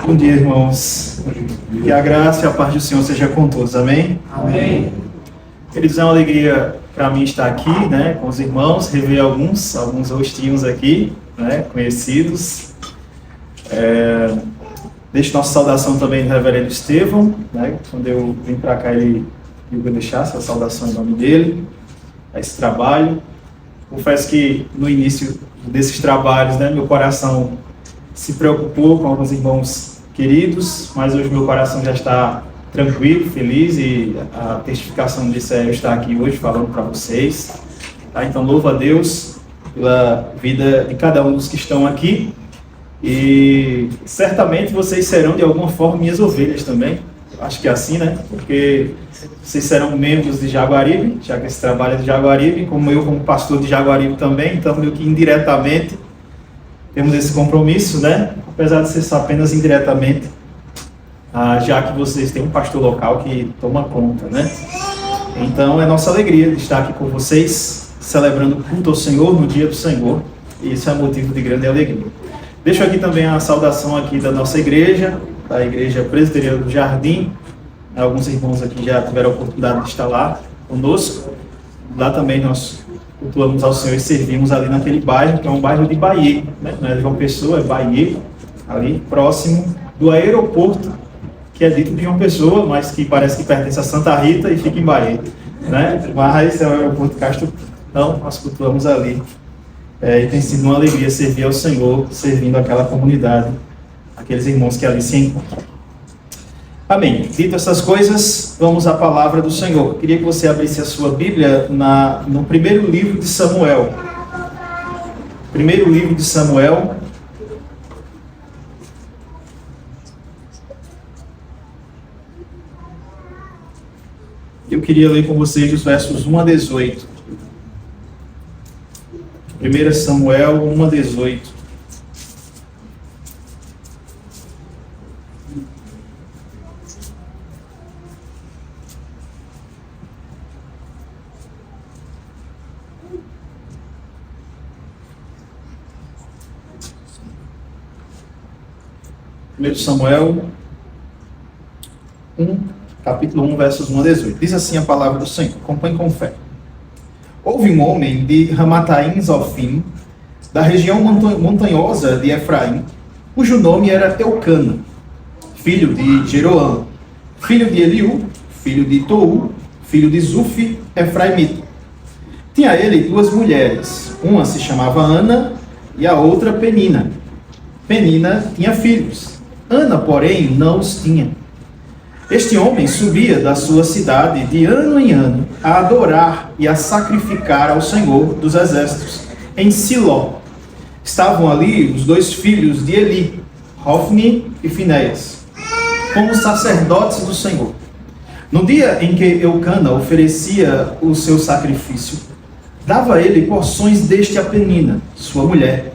Bom dia, irmãos. Que a graça e a paz do Senhor seja com todos. Amém? Amém. Queridos, é uma alegria para mim estar aqui, com os irmãos, rever alguns rostinhos aqui, conhecidos. Deixo nossa saudação também do reverendo Estevão, quando eu vim para cá ele vai deixar essa saudação em nome dele, a esse trabalho. Confesso que no início desses trabalhos, meu coração se preocupou com alguns irmãos queridos, mas hoje meu coração já está tranquilo, feliz, e a testificação disso é eu estar aqui hoje falando para vocês. Então louvo a Deus pela vida de cada um dos que estão aqui, e certamente vocês serão de alguma forma minhas ovelhas também. Acho que é assim, porque vocês serão membros de Jaguaribe, já que esse trabalho é de Jaguaribe, como eu como pastor de Jaguaribe também, então meio que indiretamente temos esse compromisso, apesar de ser só apenas indiretamente, já que vocês têm um pastor local que toma conta, Então é nossa alegria de estar aqui com vocês, celebrando o culto ao Senhor no dia do Senhor, e isso é motivo de grande alegria. Deixo aqui também a saudação aqui da nossa igreja, da Igreja Presbiteriana do Jardim. Alguns irmãos aqui já tiveram a oportunidade de estar lá conosco. Lá também nós cultuamos ao Senhor e servimos ali naquele bairro, que é um bairro de Bahia, não é João Pessoa, é Bahia, ali próximo do aeroporto, que é dito de João Pessoa, mas que parece que pertence a Santa Rita e fica em Bahia, Mas é o aeroporto de Castro, então nós cultuamos ali. E tem sido uma alegria servir ao Senhor, servindo aquela comunidade, aqueles irmãos que ali se encontram. Amém. Dito essas coisas, vamos à palavra do Senhor. Queria que você abrisse a sua Bíblia no primeiro livro de Samuel. Primeiro livro de Samuel. Eu queria ler com vocês os versos 1 a 18. 1 Samuel 1 a 18. Samuel 1, capítulo 1, versos 1 a 18. Diz assim a palavra do Senhor, acompanhe com fé. Houve um homem de Ramataim Zofim, da região montanhosa de Efraim, cujo nome era Eucana, filho de Jeroão, filho de Eliú, filho de Tou, filho de Zufi, Efraimita. Tinha ele duas mulheres, uma se chamava Ana e a outra Penina. Penina tinha filhos, Ana, porém, não os tinha. Este homem subia da sua cidade de ano em ano a adorar e a sacrificar ao Senhor dos Exércitos, em Siló. Estavam ali os dois filhos de Eli, Hofni e Finéias, como sacerdotes do Senhor. No dia em que Eucana oferecia o seu sacrifício, dava ele porções deste a Penina, sua mulher,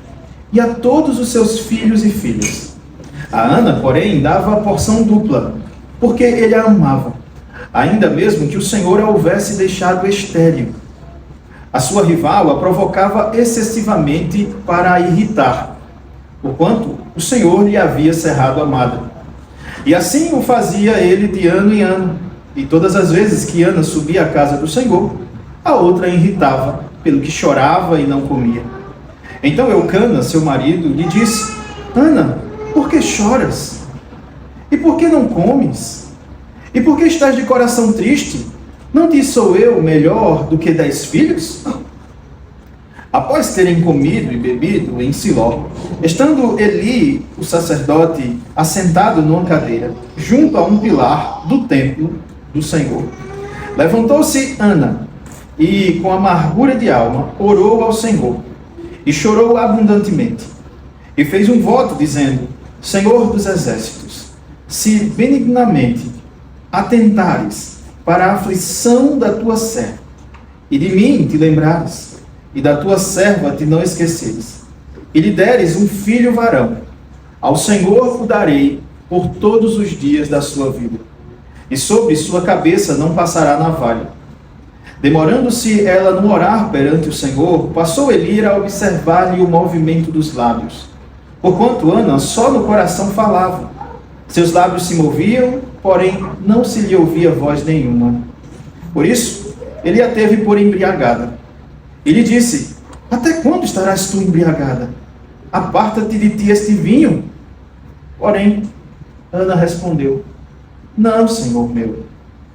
e a todos os seus filhos e filhas. A Ana, porém, dava a porção dupla, porque ele a amava, ainda mesmo que o Senhor a houvesse deixado estéril. A sua rival a provocava excessivamente para a irritar, porquanto o Senhor lhe havia cerrado a madre. E assim o fazia ele de ano em ano, e todas as vezes que Ana subia à casa do Senhor, a outra a irritava, pelo que chorava e não comia. Então Eucana, seu marido, lhe disse: Ana, por que choras? E por que não comes? E por que estás de coração triste? Não te sou eu melhor do que 10 filhos? Após terem comido e bebido em Siló, estando Eli, o sacerdote, assentado numa cadeira, junto a um pilar do templo do Senhor, levantou-se Ana e, com amargura de alma, orou ao Senhor e chorou abundantemente. E fez um voto, dizendo: Senhor dos exércitos, se benignamente atentares para a aflição da tua serva, e de mim te lembrares, e da tua serva te não esqueceres, e lhe deres um filho varão, ao Senhor o darei por todos os dias da sua vida, e sobre sua cabeça não passará navalha. Demorando-se ela no orar perante o Senhor, passou Eli a observar-lhe o movimento dos lábios, porquanto Ana só no coração falava, Seus lábios se moviam, porém não se lhe ouvia voz nenhuma. Por isso, ele a teve por embriagada. E lhe disse: até quando estarás tu embriagada? Aparta-te de ti este vinho. Porém, Ana respondeu: não, Senhor meu,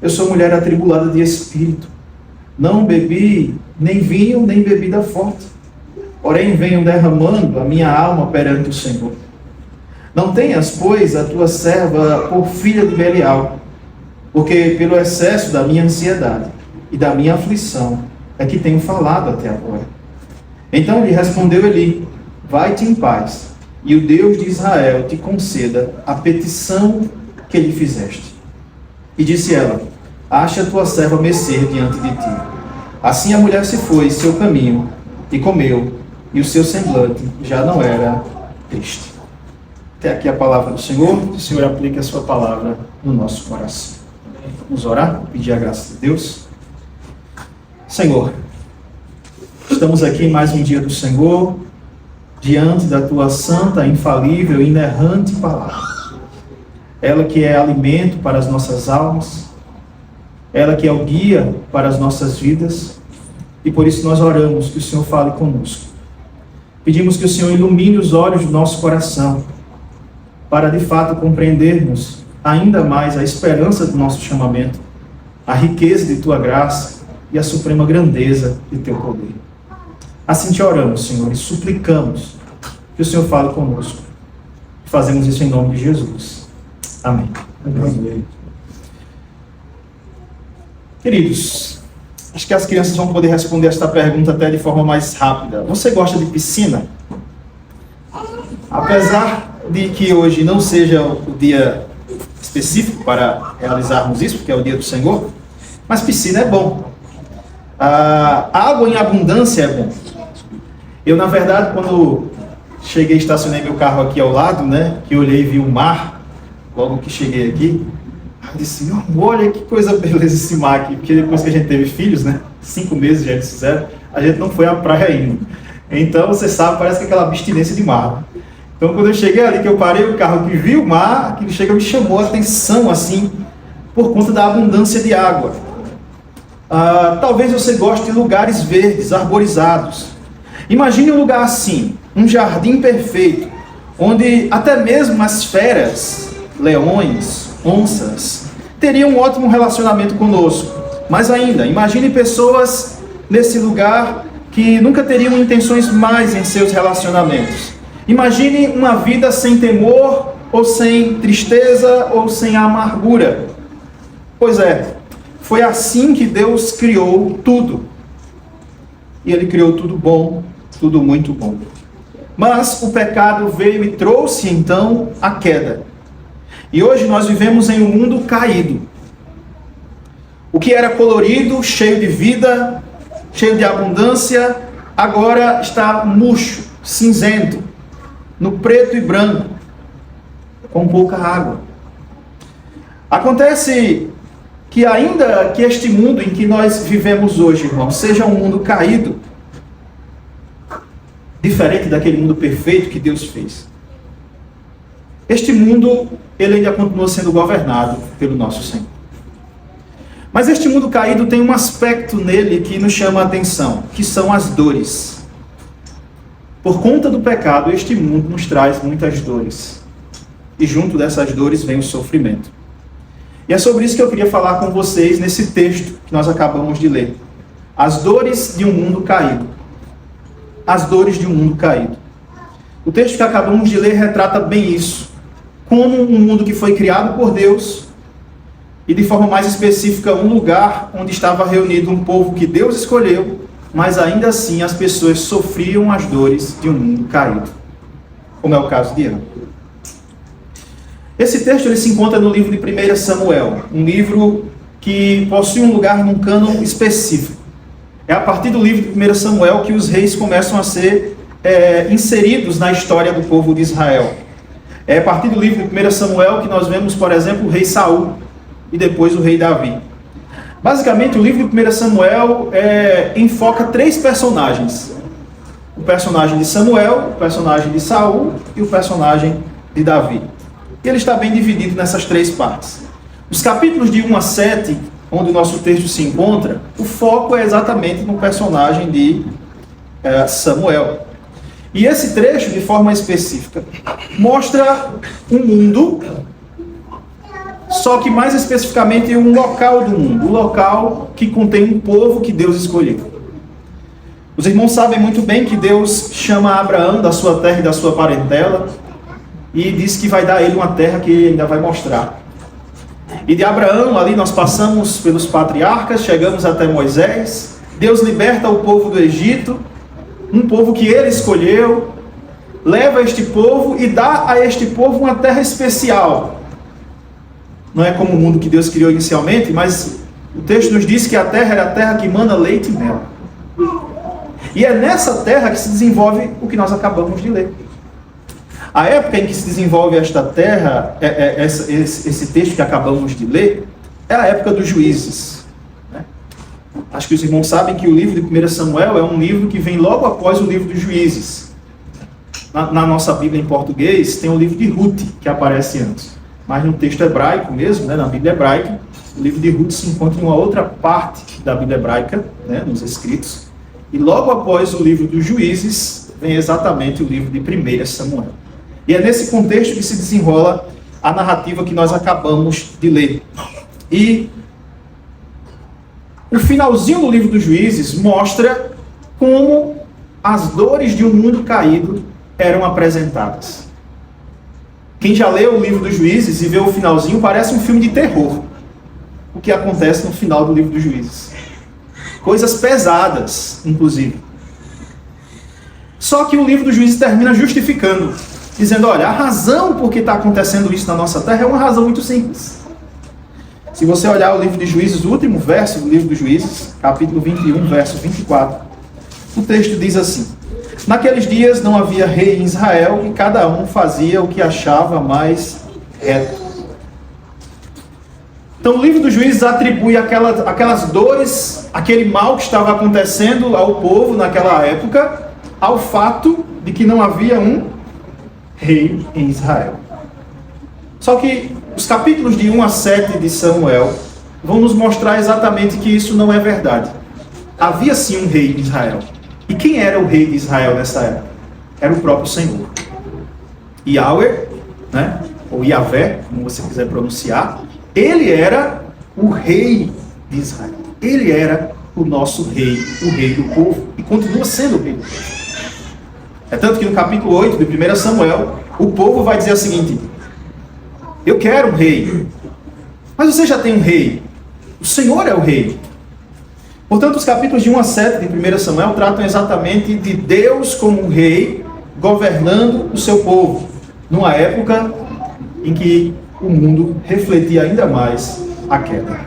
eu sou mulher atribulada de espírito. Não bebi nem vinho, nem bebida forte. Porém, venho derramando a minha alma perante o Senhor. Não tenhas, pois, a tua serva por filha de Belial, porque pelo excesso da minha ansiedade e da minha aflição é que tenho falado até agora. Então lhe respondeu Eli: vai-te em paz, e o Deus de Israel te conceda a petição que lhe fizeste. E disse ela: acha a tua serva mecer diante de ti. Assim a mulher se foi seu caminho e comeu, e o seu semblante já não era triste. Até aqui a palavra do Senhor. Que o Senhor aplique a sua palavra no nosso coração. Vamos orar, pedir a graça de Deus. Senhor, estamos aqui em mais um dia do Senhor, diante da tua santa, infalível e inerrante palavra. Ela que é alimento para as nossas almas, ela que é o guia para as nossas vidas, e por isso nós oramos que o Senhor fale conosco. Pedimos que o Senhor ilumine os olhos do nosso coração, para de fato compreendermos ainda mais a esperança do nosso chamamento, a riqueza de tua graça e a suprema grandeza de teu poder. Assim te oramos, Senhor, e suplicamos que o Senhor fale conosco. Fazemos isso em nome de Jesus. Amém. Amém. Queridos, acho que as crianças vão poder responder esta pergunta até de forma mais rápida. Você gosta de piscina? Apesar de que hoje não seja o dia específico para realizarmos isso, porque é o dia do Senhor, mas piscina é bom. A água em abundância é bom. Eu, na verdade, quando cheguei, estacionei meu carro aqui ao lado, que olhei e vi o mar, logo que cheguei aqui, eu disse: olha que coisa beleza esse mar aqui, porque depois que a gente teve filhos, 5 meses já eles fizeram, a gente não foi à praia ainda. Então, você sabe, parece que aquela abstinência de mar. Então, quando eu cheguei ali, que eu parei o carro, que vi o mar, aquilo me chamou a atenção, assim, por conta da abundância de água. Talvez você goste de lugares verdes, arborizados. Imagine um lugar assim, um jardim perfeito, onde até mesmo as feras, leões, onças, teriam um ótimo relacionamento conosco. Mas ainda, imagine pessoas nesse lugar que nunca teriam intenções mais em seus relacionamentos. Imagine uma vida sem temor, ou sem tristeza, ou sem amargura. Pois é, foi assim que Deus criou tudo. E Ele criou tudo bom, tudo muito bom. Mas o pecado veio e trouxe então a queda. E hoje nós vivemos em um mundo caído. O que era colorido, cheio de vida, cheio de abundância, agora está murcho, cinzento, no preto e branco, com pouca água. Acontece que ainda que este mundo em que nós vivemos hoje, irmãos, seja um mundo caído, diferente daquele mundo perfeito que Deus fez, este mundo, ele ainda continua sendo governado pelo nosso Senhor. Mas este mundo caído tem um aspecto nele que nos chama a atenção, que são as dores. Por conta do pecado, este mundo nos traz muitas dores. E junto dessas dores vem o sofrimento. E é sobre isso que eu queria falar com vocês nesse texto que nós acabamos de ler. As dores de um mundo caído. As dores de um mundo caído. O texto que acabamos de ler retrata bem isso. Como um mundo que foi criado por Deus, e de forma mais específica, um lugar onde estava reunido um povo que Deus escolheu, mas ainda assim as pessoas sofriam as dores de um mundo caído, como é o caso de Ana. Esse texto ele se encontra no livro de 1 Samuel, um livro que possui um lugar num cânon específico. É a partir do livro de 1 Samuel que os reis começam a ser inseridos na história do povo de Israel. É a partir do livro de 1 Samuel que nós vemos, por exemplo, o rei Saul e depois o rei Davi. Basicamente, o livro de 1 Samuel enfoca 3 personagens. O personagem de Samuel, o personagem de Saul e o personagem de Davi. E ele está bem dividido nessas três partes. Os capítulos de 1 a 7, onde o nosso texto se encontra, o foco é exatamente no personagem de Samuel. E esse trecho, de forma específica, mostra um mundo, só que mais especificamente um local do mundo, um local que contém um povo que Deus escolheu. Os irmãos sabem muito bem que Deus chama Abraão da sua terra e da sua parentela e diz que vai dar a ele uma terra que ele ainda vai mostrar. E de Abraão, ali nós passamos pelos patriarcas, chegamos até Moisés, Deus liberta o povo do Egito, um povo que ele escolheu, leva este povo e dá a este povo uma terra especial. Não é como o mundo que Deus criou inicialmente, mas o texto nos diz que a terra era a terra que manda leite e mel. E é nessa terra que se desenvolve o que nós acabamos de ler. A época em que se desenvolve esta terra, esse texto que acabamos de ler, é a época dos juízes. Acho que os irmãos sabem que o livro de 1 Samuel é um livro que vem logo após o livro dos juízes. Na nossa Bíblia em português, tem o livro de Ruth, que aparece antes. Mas no texto hebraico mesmo, na Bíblia hebraica, o livro de Ruth se encontra em uma outra parte da Bíblia hebraica, nos escritos. E logo após o livro dos juízes, vem exatamente o livro de 1 Samuel. E é nesse contexto que se desenrola a narrativa que nós acabamos de ler. E o finalzinho do livro dos juízes mostra como as dores de um mundo caído eram apresentadas. Quem já leu o livro dos juízes e vê o finalzinho, parece um filme de terror. O que acontece no final do livro dos juízes. Coisas pesadas, inclusive. Só que o livro dos juízes termina justificando, dizendo, olha, a razão por que está acontecendo isso na nossa terra é uma razão muito simples. Se você olhar o livro de Juízes, o último verso do livro dos Juízes, capítulo 21, verso 24, o texto diz assim: naqueles dias não havia rei em Israel e cada um fazia o que achava mais reto. Então o livro dos Juízes atribui aquelas dores, aquele mal que estava acontecendo ao povo naquela época, ao fato de que não havia um rei em Israel. Só que os capítulos de 1 a 7 de Samuel vão nos mostrar exatamente que isso não é verdade. Havia sim um rei em Israel. E quem era o rei de Israel nessa época? Era o próprio Senhor. Yahweh, ou Yahvé, como você quiser pronunciar, ele era o rei de Israel. Ele era o nosso rei, o rei do povo, e continua sendo o rei do povo. É tanto que no capítulo 8 de 1 Samuel, o povo vai dizer o seguinte: eu quero um rei. Mas você já tem um rei. O Senhor é o rei. Portanto, os capítulos de 1 a 7 de 1 Samuel tratam exatamente de Deus como um rei governando o seu povo, numa época em que o mundo refletia ainda mais a queda.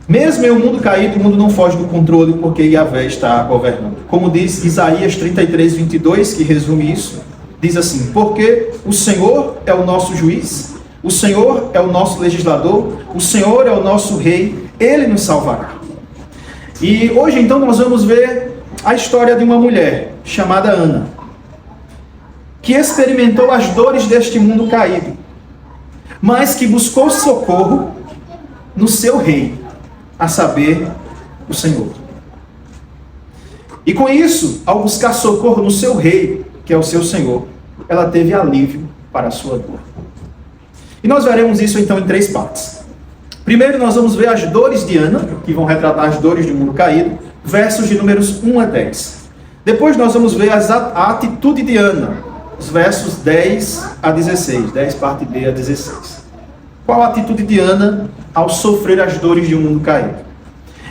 Mesmo em um mundo caído, o mundo não foge do controle porque Yahvé está governando. Como diz Isaías 33, 22, que resume isso, diz assim: porque o Senhor é o nosso juiz, o Senhor é o nosso legislador, o Senhor é o nosso rei, Ele nos salvará. E hoje então nós vamos ver a história de uma mulher chamada Ana, que experimentou as dores deste mundo caído, mas que buscou socorro no seu rei, a saber, o Senhor. E com isso, ao buscar socorro no seu rei, que é o seu Senhor, ela teve alívio para a sua dor. E nós veremos isso então em três partes. Primeiro nós vamos ver as dores de Ana, que vão retratar as dores do mundo caído, versos de números 1 a 10. Depois nós vamos ver a atitude de Ana, os versos 10 a 16, 10 parte B a 16. Qual a atitude de Ana ao sofrer as dores de um mundo caído?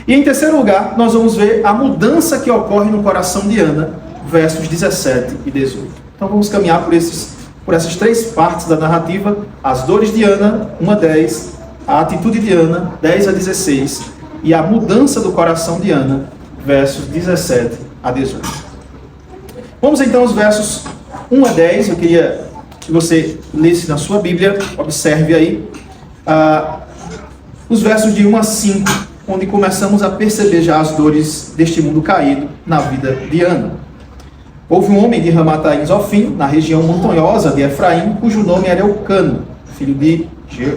E em terceiro lugar, nós vamos ver a mudança que ocorre no coração de Ana, versos 17 e 18. Então vamos caminhar por essas três partes da narrativa: as dores de Ana, 1 a 10, a atitude de Ana, 10 a 16, e a mudança do coração de Ana, versos 17 a 18. Vamos então aos versos 1 a 10, eu queria que você lesse na sua Bíblia, observe aí, os versos de 1 a 5, onde começamos a perceber já as dores deste mundo caído na vida de Ana. Houve um homem de Ramataim Zofim, na região montanhosa de Efraim, cujo nome era Eucana, filho de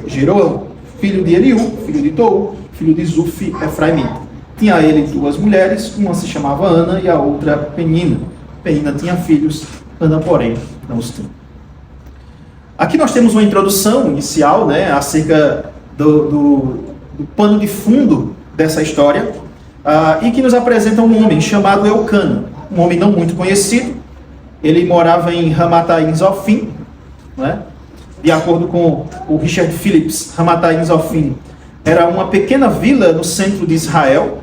Jeroão, filho de Eliú, filho de Tou, filho de Zuf, Efraimita. Tinha ele duas mulheres, uma se chamava Ana e a outra Penina. Penina tinha filhos, Ana, porém, não os tinha. Aqui nós temos uma introdução inicial, né, acerca do pano de fundo dessa história, e que nos apresenta um homem chamado Eucana, um homem não muito conhecido. Ele morava em Ramataim Zofim, né? De acordo com o Richard Phillips, Ramataim Zofim era uma pequena vila no centro de Israel,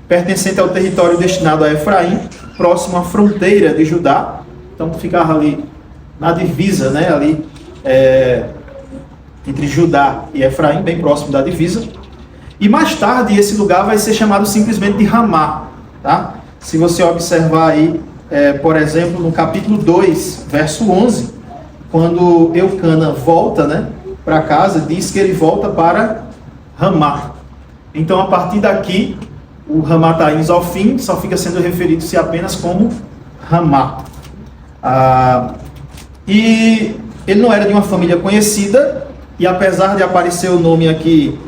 pertencente ao território destinado a Efraim, próximo à fronteira de Judá. Então ficava ali na divisa, né, ali entre Judá e Efraim, bem próximo da divisa. E mais tarde esse lugar vai ser chamado simplesmente de Ramá, tá? Se você observar aí, por exemplo, no capítulo 2, verso 11, quando Eucana volta, né, para casa, diz que ele volta para Ramá. Então, a partir daqui, o Ramataim Zofim só fica sendo referido-se apenas como Ramá. E ele não era de uma família conhecida, e apesar de aparecer o nome aqui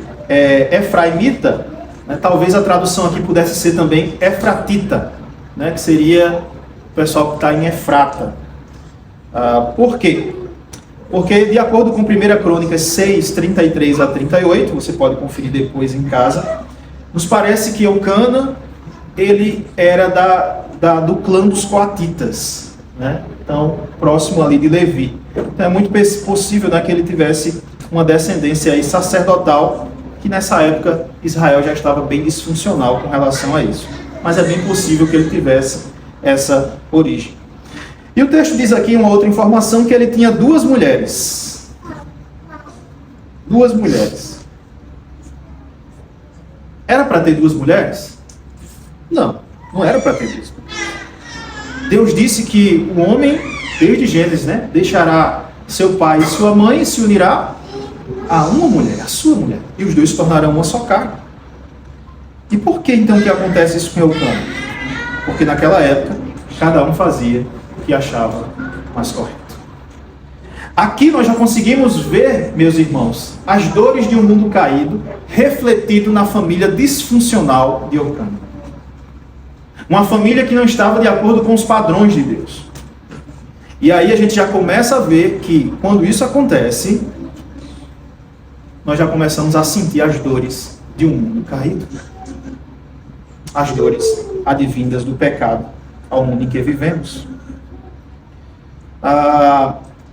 Efraimita, né, talvez a tradução aqui pudesse ser também Efratita, né, que seria o pessoal que está em Efrata. Por quê? Porque, de acordo com 1 Crônicas 6, 33 a 38, você pode conferir depois em casa, nos parece que Eucana, ele era do clã dos coatitas, né? Então, próximo ali de Levi. Então, é muito possível, né, que ele tivesse uma descendência aí sacerdotal, que nessa época Israel já estava bem disfuncional com relação a isso. Mas é bem possível que ele tivesse essa origem. E o texto diz aqui uma outra informação, que ele tinha duas mulheres. Duas mulheres. Era para ter duas mulheres? Não, não era para ter duas mulheres. Deus disse que o homem, desde Gênesis, né, deixará seu pai e sua mãe e se unirá a uma mulher, a sua mulher. E os dois se tornarão uma só carne. E por que então que acontece isso com Eucana? Porque naquela época, cada um fazia o que achava mais correto. Aqui nós já conseguimos ver, meus irmãos, as dores de um mundo caído refletido na família disfuncional de Eucana. Uma família que não estava de acordo com os padrões de Deus. E aí a gente já começa a ver que, quando isso acontece, nós já começamos a sentir as dores de um mundo caído. As dores advindas do pecado ao mundo em que vivemos.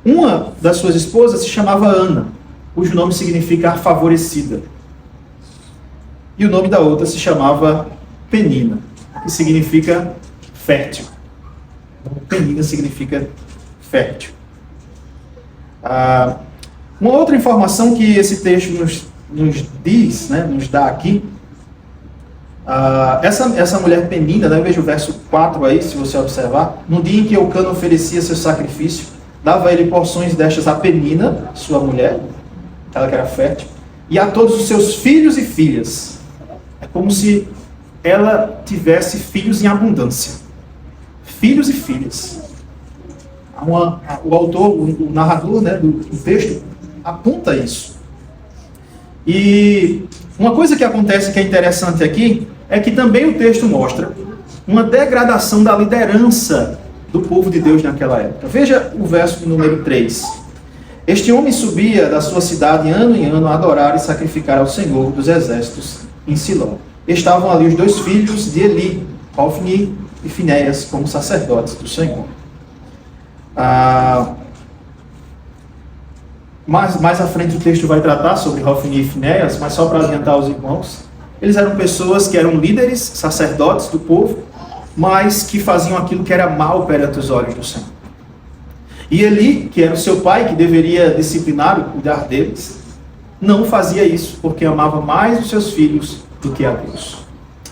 Uma das suas esposas se chamava Ana, cujo nome significa favorecida. E o nome da outra se chamava Penina, que significa fértil. Penina significa fértil. Uma outra informação que esse texto nos diz, né, nos dá aqui, essa mulher Penina, né, veja o verso 4 aí, se você observar, no dia em que Eucana oferecia seu sacrifício, dava a ele porções destas a Penina, sua mulher, ela que era fértil, e a todos os seus filhos e filhas. É como se ela tivesse filhos em abundância. Filhos e filhas. O autor, o narrador, né, do texto, aponta isso. E uma coisa que acontece que é interessante aqui é que também o texto mostra uma degradação da liderança do povo de Deus naquela época. Veja o verso número 3. Este homem subia da sua cidade ano em ano a adorar e sacrificar ao Senhor dos exércitos em Siló. Estavam ali os dois filhos de Eli, Hofni e Finéias, como sacerdotes do Senhor. Mais à frente o texto vai tratar sobre Hofni e Finéias, mas só para adiantar os irmãos, eles eram pessoas que eram líderes, sacerdotes do povo, mas que faziam aquilo que era mal perante os olhos do Senhor. E Eli, que era o seu pai, que deveria disciplinar e cuidar deles, não fazia isso, porque amava mais os seus filhos do que a Deus.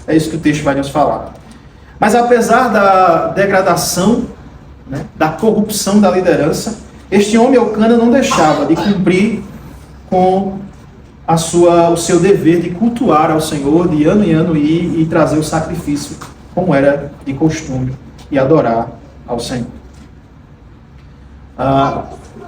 É isso que o texto vai nos falar. Mas apesar da degradação, né, da corrupção da liderança, este homem Eucana não deixava de cumprir com o seu dever de cultuar ao Senhor, de ano em ano ir e trazer o sacrifício, como era de costume, e adorar ao Senhor.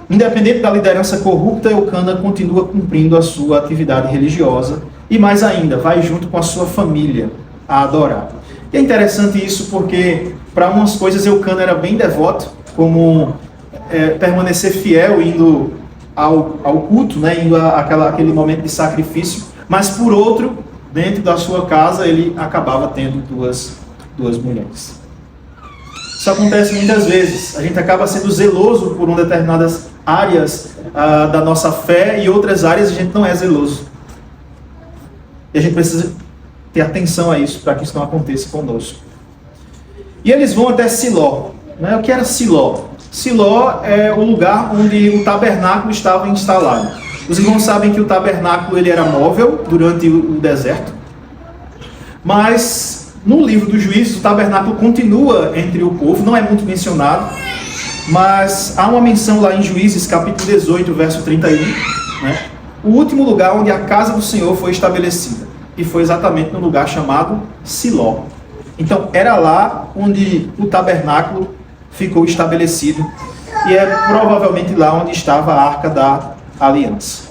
Independente da liderança corrupta, Eucana continua cumprindo a sua atividade religiosa e, mais ainda, vai junto com a sua família a adorar. E é interessante isso porque, para umas coisas, Eucana era bem devoto, como permanecer fiel, indo ao culto, né, indo àquele momento de sacrifício, mas, por outro, dentro da sua casa, ele acabava tendo duas mulheres. Isso acontece muitas vezes. A gente acaba sendo zeloso por determinadas áreas da nossa fé e outras áreas a gente não é zeloso. E a gente precisa ter atenção a isso para que isso não aconteça conosco. E eles vão até Siló. Né? O que era Siló? Siló é o lugar onde o tabernáculo estava instalado. Os irmãos sabem que o tabernáculo ele era móvel durante o deserto, mas no livro dos Juízes o tabernáculo continua entre o povo, não é muito mencionado, mas há uma menção lá em Juízes capítulo 18, verso 31, né? O último lugar onde a casa do Senhor foi estabelecida, e foi exatamente no lugar chamado Siló. Então era lá onde o tabernáculo ficou estabelecido, e é provavelmente lá onde estava a Arca da Aliança.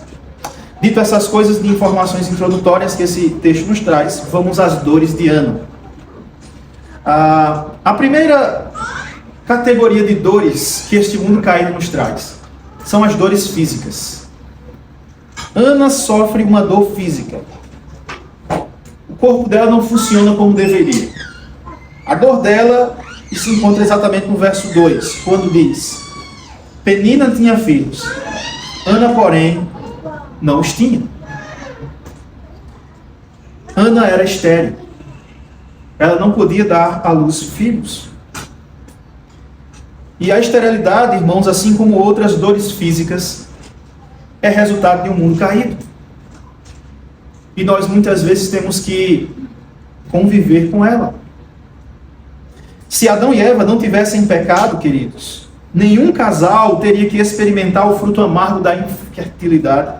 Dito essas coisas de informações introdutórias que esse texto nos traz, vamos às dores de Ana. A primeira categoria de dores que este mundo caído nos traz são as dores físicas. Ana sofre uma dor física. O corpo dela não funciona como deveria. A dor dela se encontra exatamente no verso 2, quando diz: Penina tinha filhos, Ana, porém, não os tinha. Ana era estéril. Ela não podia dar à luz filhos. E a esterilidade, irmãos, assim como outras dores físicas, é resultado de um mundo caído. E nós muitas vezes temos que conviver com ela. Se Adão e Eva não tivessem pecado, queridos, nenhum casal teria que experimentar o fruto amargo da infertilidade.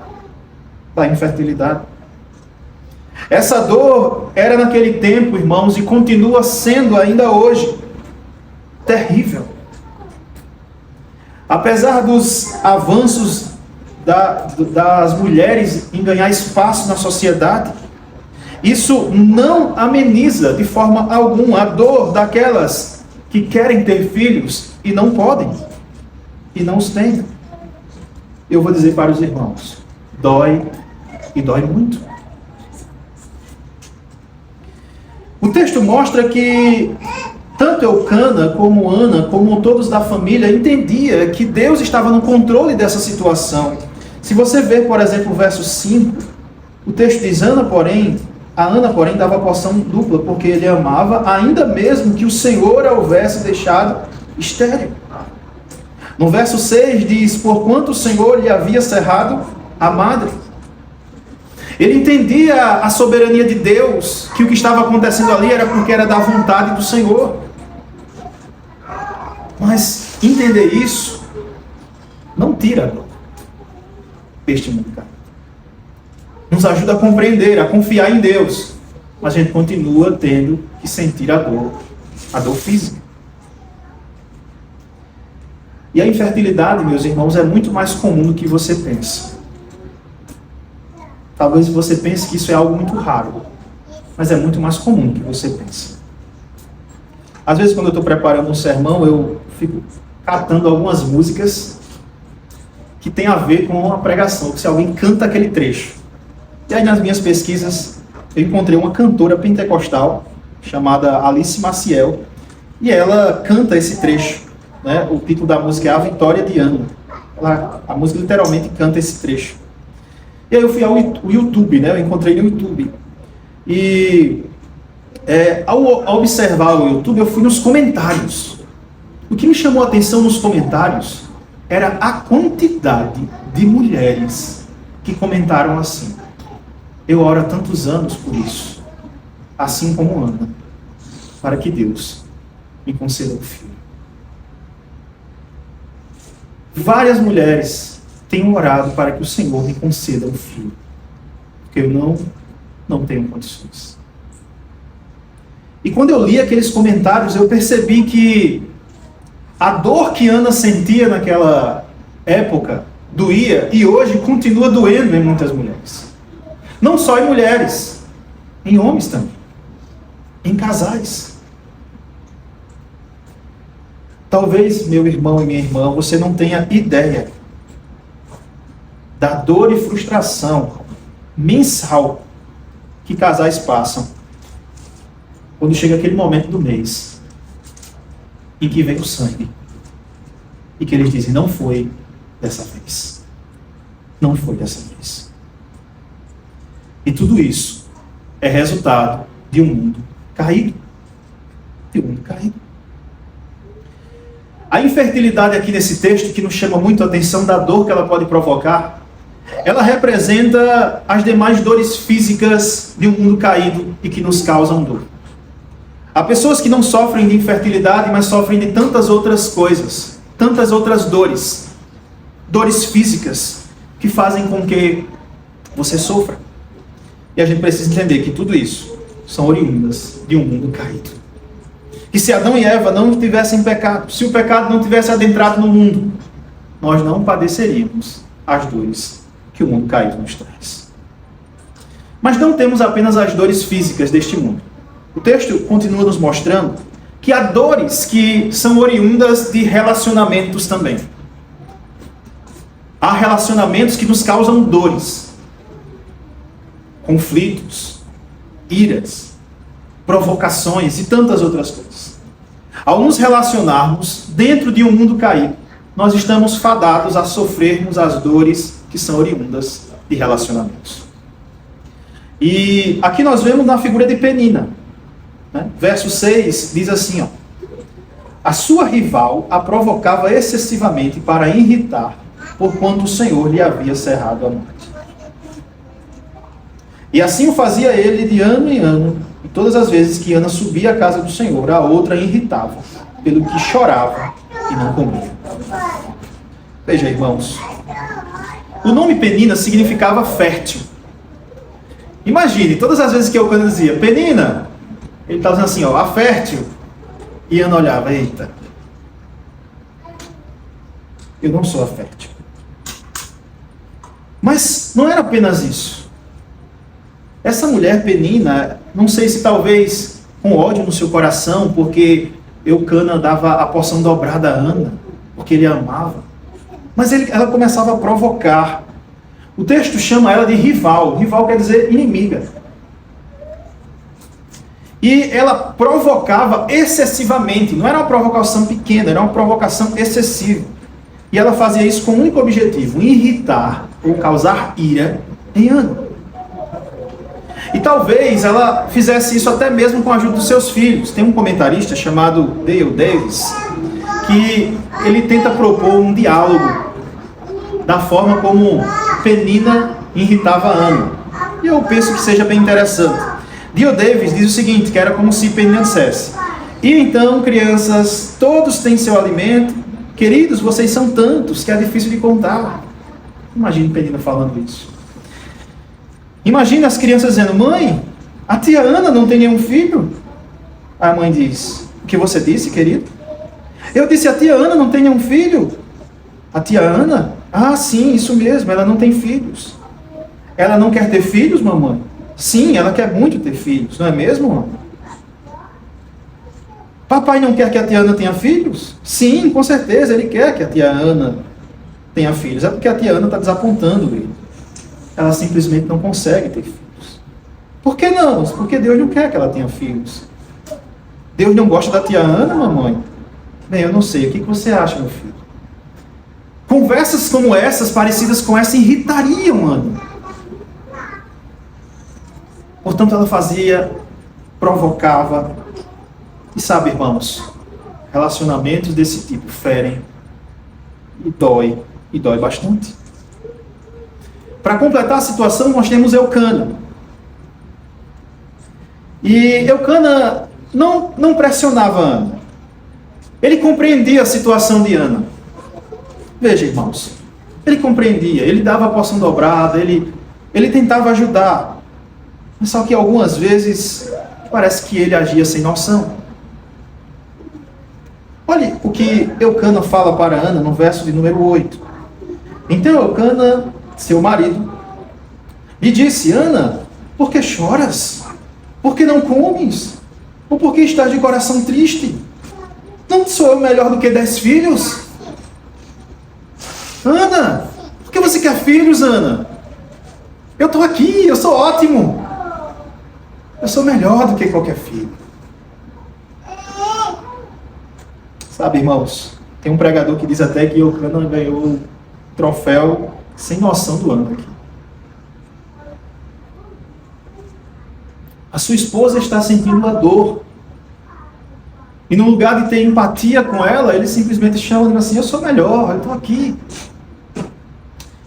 Essa dor era naquele tempo, irmãos, e continua sendo ainda hoje terrível. Apesar dos avanços das mulheres em ganhar espaço na sociedade, isso não ameniza de forma alguma a dor daquelas que querem ter filhos e não podem, e não os têm. Eu vou dizer para os irmãos, dói e dói muito. O texto mostra que tanto Eucana como Ana, como todos da família, entendia que Deus estava no controle dessa situação. Se você ver, por exemplo, o verso 5, o texto diz: a Ana, porém, dava porção dupla, porque ele amava, ainda mesmo que o Senhor a houvesse deixado estéril. No verso 6 diz: porquanto o Senhor lhe havia cerrado a madre. Ele entendia a soberania de Deus, que o que estava acontecendo ali era porque era da vontade do Senhor. Mas entender isso não tira a dor deste mundo caído. Nos ajuda a compreender, a confiar em Deus. Mas a gente continua tendo que sentir a dor física. E a infertilidade, meus irmãos, é muito mais comum do que você pensa. Talvez você pense que isso é algo muito raro, mas é muito mais comum do que você pensa. Às vezes, quando eu estou preparando um sermão, eu fico catando algumas músicas que tem a ver com a pregação, que se alguém canta aquele trecho. E aí, nas minhas pesquisas, eu encontrei uma cantora pentecostal chamada Alice Maciel, e ela canta esse trecho. Né? O título da música é A Vitória de Ana. A música literalmente canta esse trecho. E aí eu fui ao YouTube, né? Eu encontrei no YouTube. E ao observar o YouTube, eu fui nos comentários. O que me chamou a atenção nos comentários era a quantidade de mulheres que comentaram assim: eu oro há tantos anos por isso, assim como Ana, para que Deus me conceda um filho. Várias mulheres têm orado para que o Senhor me conceda um filho, porque eu não tenho condições. E quando eu li aqueles comentários, eu percebi que A dor que Ana sentia naquela época doía e hoje continua doendo em muitas mulheres. Não só em mulheres, em homens também, em casais. Talvez, meu irmão e minha irmã, você não tenha ideia da dor e frustração mensal que casais passam quando chega aquele momento do mês em que vem o sangue e que eles dizem, não foi dessa vez. Não foi dessa vez. E tudo isso é resultado de um mundo caído. De um mundo caído. A infertilidade aqui nesse texto, que nos chama muito a atenção da dor que ela pode provocar, ela representa as demais dores físicas de um mundo caído e que nos causam dor. Há pessoas que não sofrem de infertilidade, mas sofrem de tantas outras coisas, tantas outras dores, dores físicas, que fazem com que você sofra. E a gente precisa entender que tudo isso são oriundas de um mundo caído. Que se Adão e Eva não tivessem pecado, se o pecado não tivesse adentrado no mundo, nós não padeceríamos as dores que o mundo caído nos traz. Mas não temos apenas as dores físicas deste mundo. O texto continua nos mostrando que há dores que são oriundas de relacionamentos também. Há relacionamentos que nos causam dores, conflitos, iras, provocações e tantas outras coisas. Ao nos relacionarmos dentro de um mundo caído, nós estamos fadados a sofrermos as dores que são oriundas de relacionamentos. E aqui nós vemos na figura de Penina, né? Verso 6 diz assim, ó, a sua rival a provocava excessivamente para irritar, porquanto o Senhor lhe havia cerrado a morte. E assim o fazia ele de ano em ano, e todas as vezes que Ana subia à casa do Senhor, a outra irritava, pelo que chorava e não comia. Veja, irmãos, o nome Penina significava fértil. Imagine, todas as vezes que Eucana dizia, Penina, ele estava dizendo assim, ó, a fértil. E Ana olhava, eita, eu não sou a fértil. Mas não era apenas isso. Essa mulher Penina, não sei se talvez com ódio no seu coração, porque Eucana dava a porção dobrada a Ana, porque ele a amava. Mas ela começava a provocar. O texto chama ela de rival. Rival quer dizer inimiga. E ela provocava excessivamente. Não era uma provocação pequena, era uma provocação excessiva. E ela fazia isso com um único objetivo: irritar ou causar ira em Ana. E talvez ela fizesse isso até mesmo com a ajuda dos seus filhos. Tem um comentarista chamado Dale Davis, que ele tenta propor um diálogo da forma como Penina irritava Ana. E eu penso que seja bem interessante. Dale Davis diz o seguinte, que era como se Penina dissesse: e então, crianças, todos têm seu alimento. Queridos, vocês são tantos que é difícil de contar. Imagine Penina falando isso. Imagina as crianças dizendo: mãe, a tia Ana não tem nenhum filho? A mãe diz: o que você disse, querido? Eu disse, a tia Ana não tem nenhum filho. A tia Ana? Ah, sim, isso mesmo, ela não tem filhos. Ela não quer ter filhos, mamãe? Sim, ela quer muito ter filhos, não é mesmo, mamãe? Papai não quer que a tia Ana tenha filhos? Sim, com certeza, ele quer que a tia Ana tenha filhos. É porque a tia Ana está desapontando ele. Ela simplesmente não consegue ter filhos. Por que não? Porque Deus não quer que ela tenha filhos. Deus não gosta da tia Ana, mamãe? Bem, eu não sei. O que você acha, meu filho? Conversas como essas, parecidas com essa, irritariam Ana. Portanto, ela fazia, provocava. E sabe, irmãos, relacionamentos desse tipo ferem e dói bastante. Para completar a situação, nós temos Eucana. E Eucana não pressionava Ana. Ele compreendia a situação de Ana. Veja, irmãos, ele compreendia, ele dava a porção dobrada, ele tentava ajudar. Mas só que algumas vezes parece que ele agia sem noção. Olha o que Eucana fala para Ana no verso de número 8. Então Eucana, seu marido, lhe disse: Ana, por que choras? Por que não comes? Ou por que estás de coração triste? Não sou eu melhor do que 10 filhos? Ana, por que você quer filhos, Ana? Eu estou aqui, eu sou ótimo. Eu sou melhor do que qualquer filho. Sabe, irmãos, tem um pregador que diz até que Eucana ganhou o troféu sem noção do ano aqui. A sua esposa está sentindo a dor. E no lugar de ter empatia com ela, ele simplesmente chama e diz assim: eu sou melhor, eu estou aqui.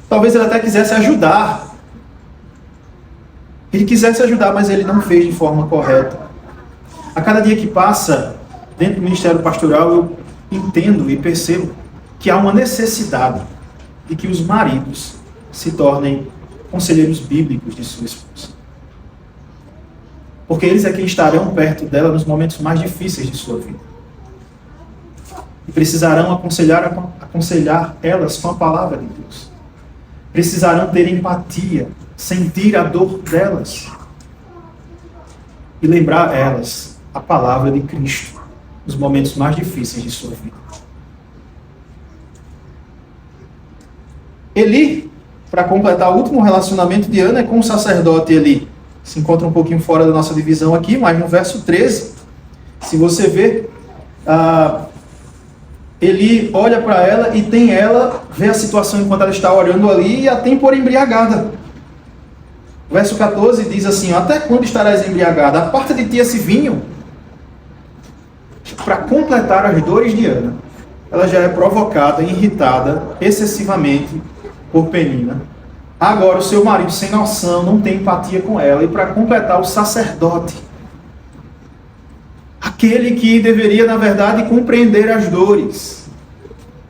Talvez ele até quisesse ajudar. Ele quisesse ajudar, mas ele não fez de forma correta. A cada dia que passa, dentro do ministério pastoral, eu entendo e percebo que há uma necessidade de que os maridos se tornem conselheiros bíblicos de sua esposa. Porque eles é quem estarão perto dela nos momentos mais difíceis de sua vida. E precisarão aconselhar elas com a palavra de Deus. Precisarão ter empatia, sentir a dor delas. E lembrar a elas a palavra de Cristo nos momentos mais difíceis de sua vida. Eli, para completar o último relacionamento de Ana, é com o sacerdote Eli. Se encontra um pouquinho fora da nossa divisão aqui, mas no verso 13, se você ver, Eli olha para ela e tem ela, vê a situação enquanto ela está orando ali e a tem por embriagada. Verso 14 diz assim: até quando estarás embriagada? Aparta de ti esse vinho. Para completar as dores de Ana, ela já é provocada, irritada excessivamente por Penina. Agora o seu marido, sem noção, não tem empatia com ela. E para completar, o sacerdote, aquele que deveria, na verdade, compreender as dores,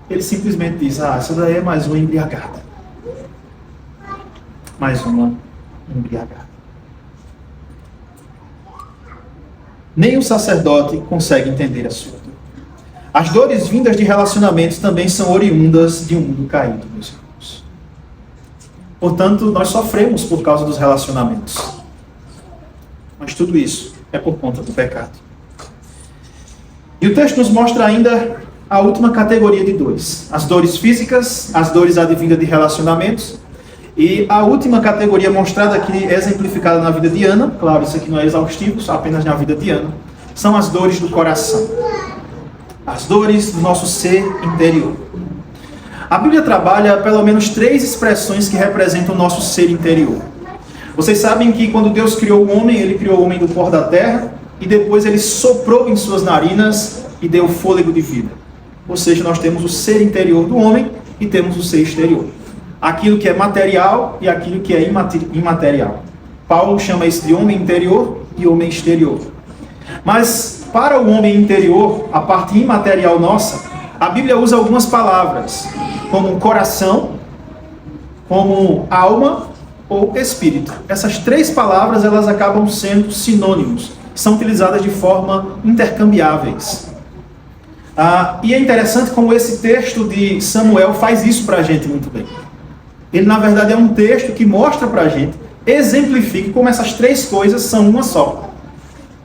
ele simplesmente diz: essa daí é mais uma embriagada. Mais uma embriagada. Nem o sacerdote consegue entender a sua dor. As dores vindas de relacionamentos também são oriundas de um mundo caído, meus irmãos. Portanto, nós sofremos por causa dos relacionamentos. Mas tudo isso é por conta do pecado. E o texto nos mostra ainda a última categoria de dores. As dores físicas, as dores advindas de relacionamentos. E a última categoria mostrada aqui, exemplificada na vida de Ana, claro, isso aqui não é exaustivo, só apenas na vida de Ana, são as dores do coração. As dores do nosso ser interior. A Bíblia trabalha pelo menos 3 expressões que representam o nosso ser interior. Vocês sabem que quando Deus criou o homem, Ele criou o homem do pó da terra, e depois Ele soprou em suas narinas e deu fôlego de vida. Ou seja, nós temos o ser interior do homem e temos o ser exterior. Aquilo que é material e aquilo que é imaterial. Paulo chama isso de homem interior e homem exterior. Mas para o homem interior, a parte imaterial nossa, a Bíblia usa algumas palavras, como coração, como alma ou espírito. Essas 3 palavras, elas acabam sendo sinônimos, são utilizadas de forma intercambiáveis. E é interessante como esse texto de Samuel faz isso para a gente muito bem. Ele, na verdade, é um texto que mostra para a gente, exemplifica como essas 3 coisas são uma só.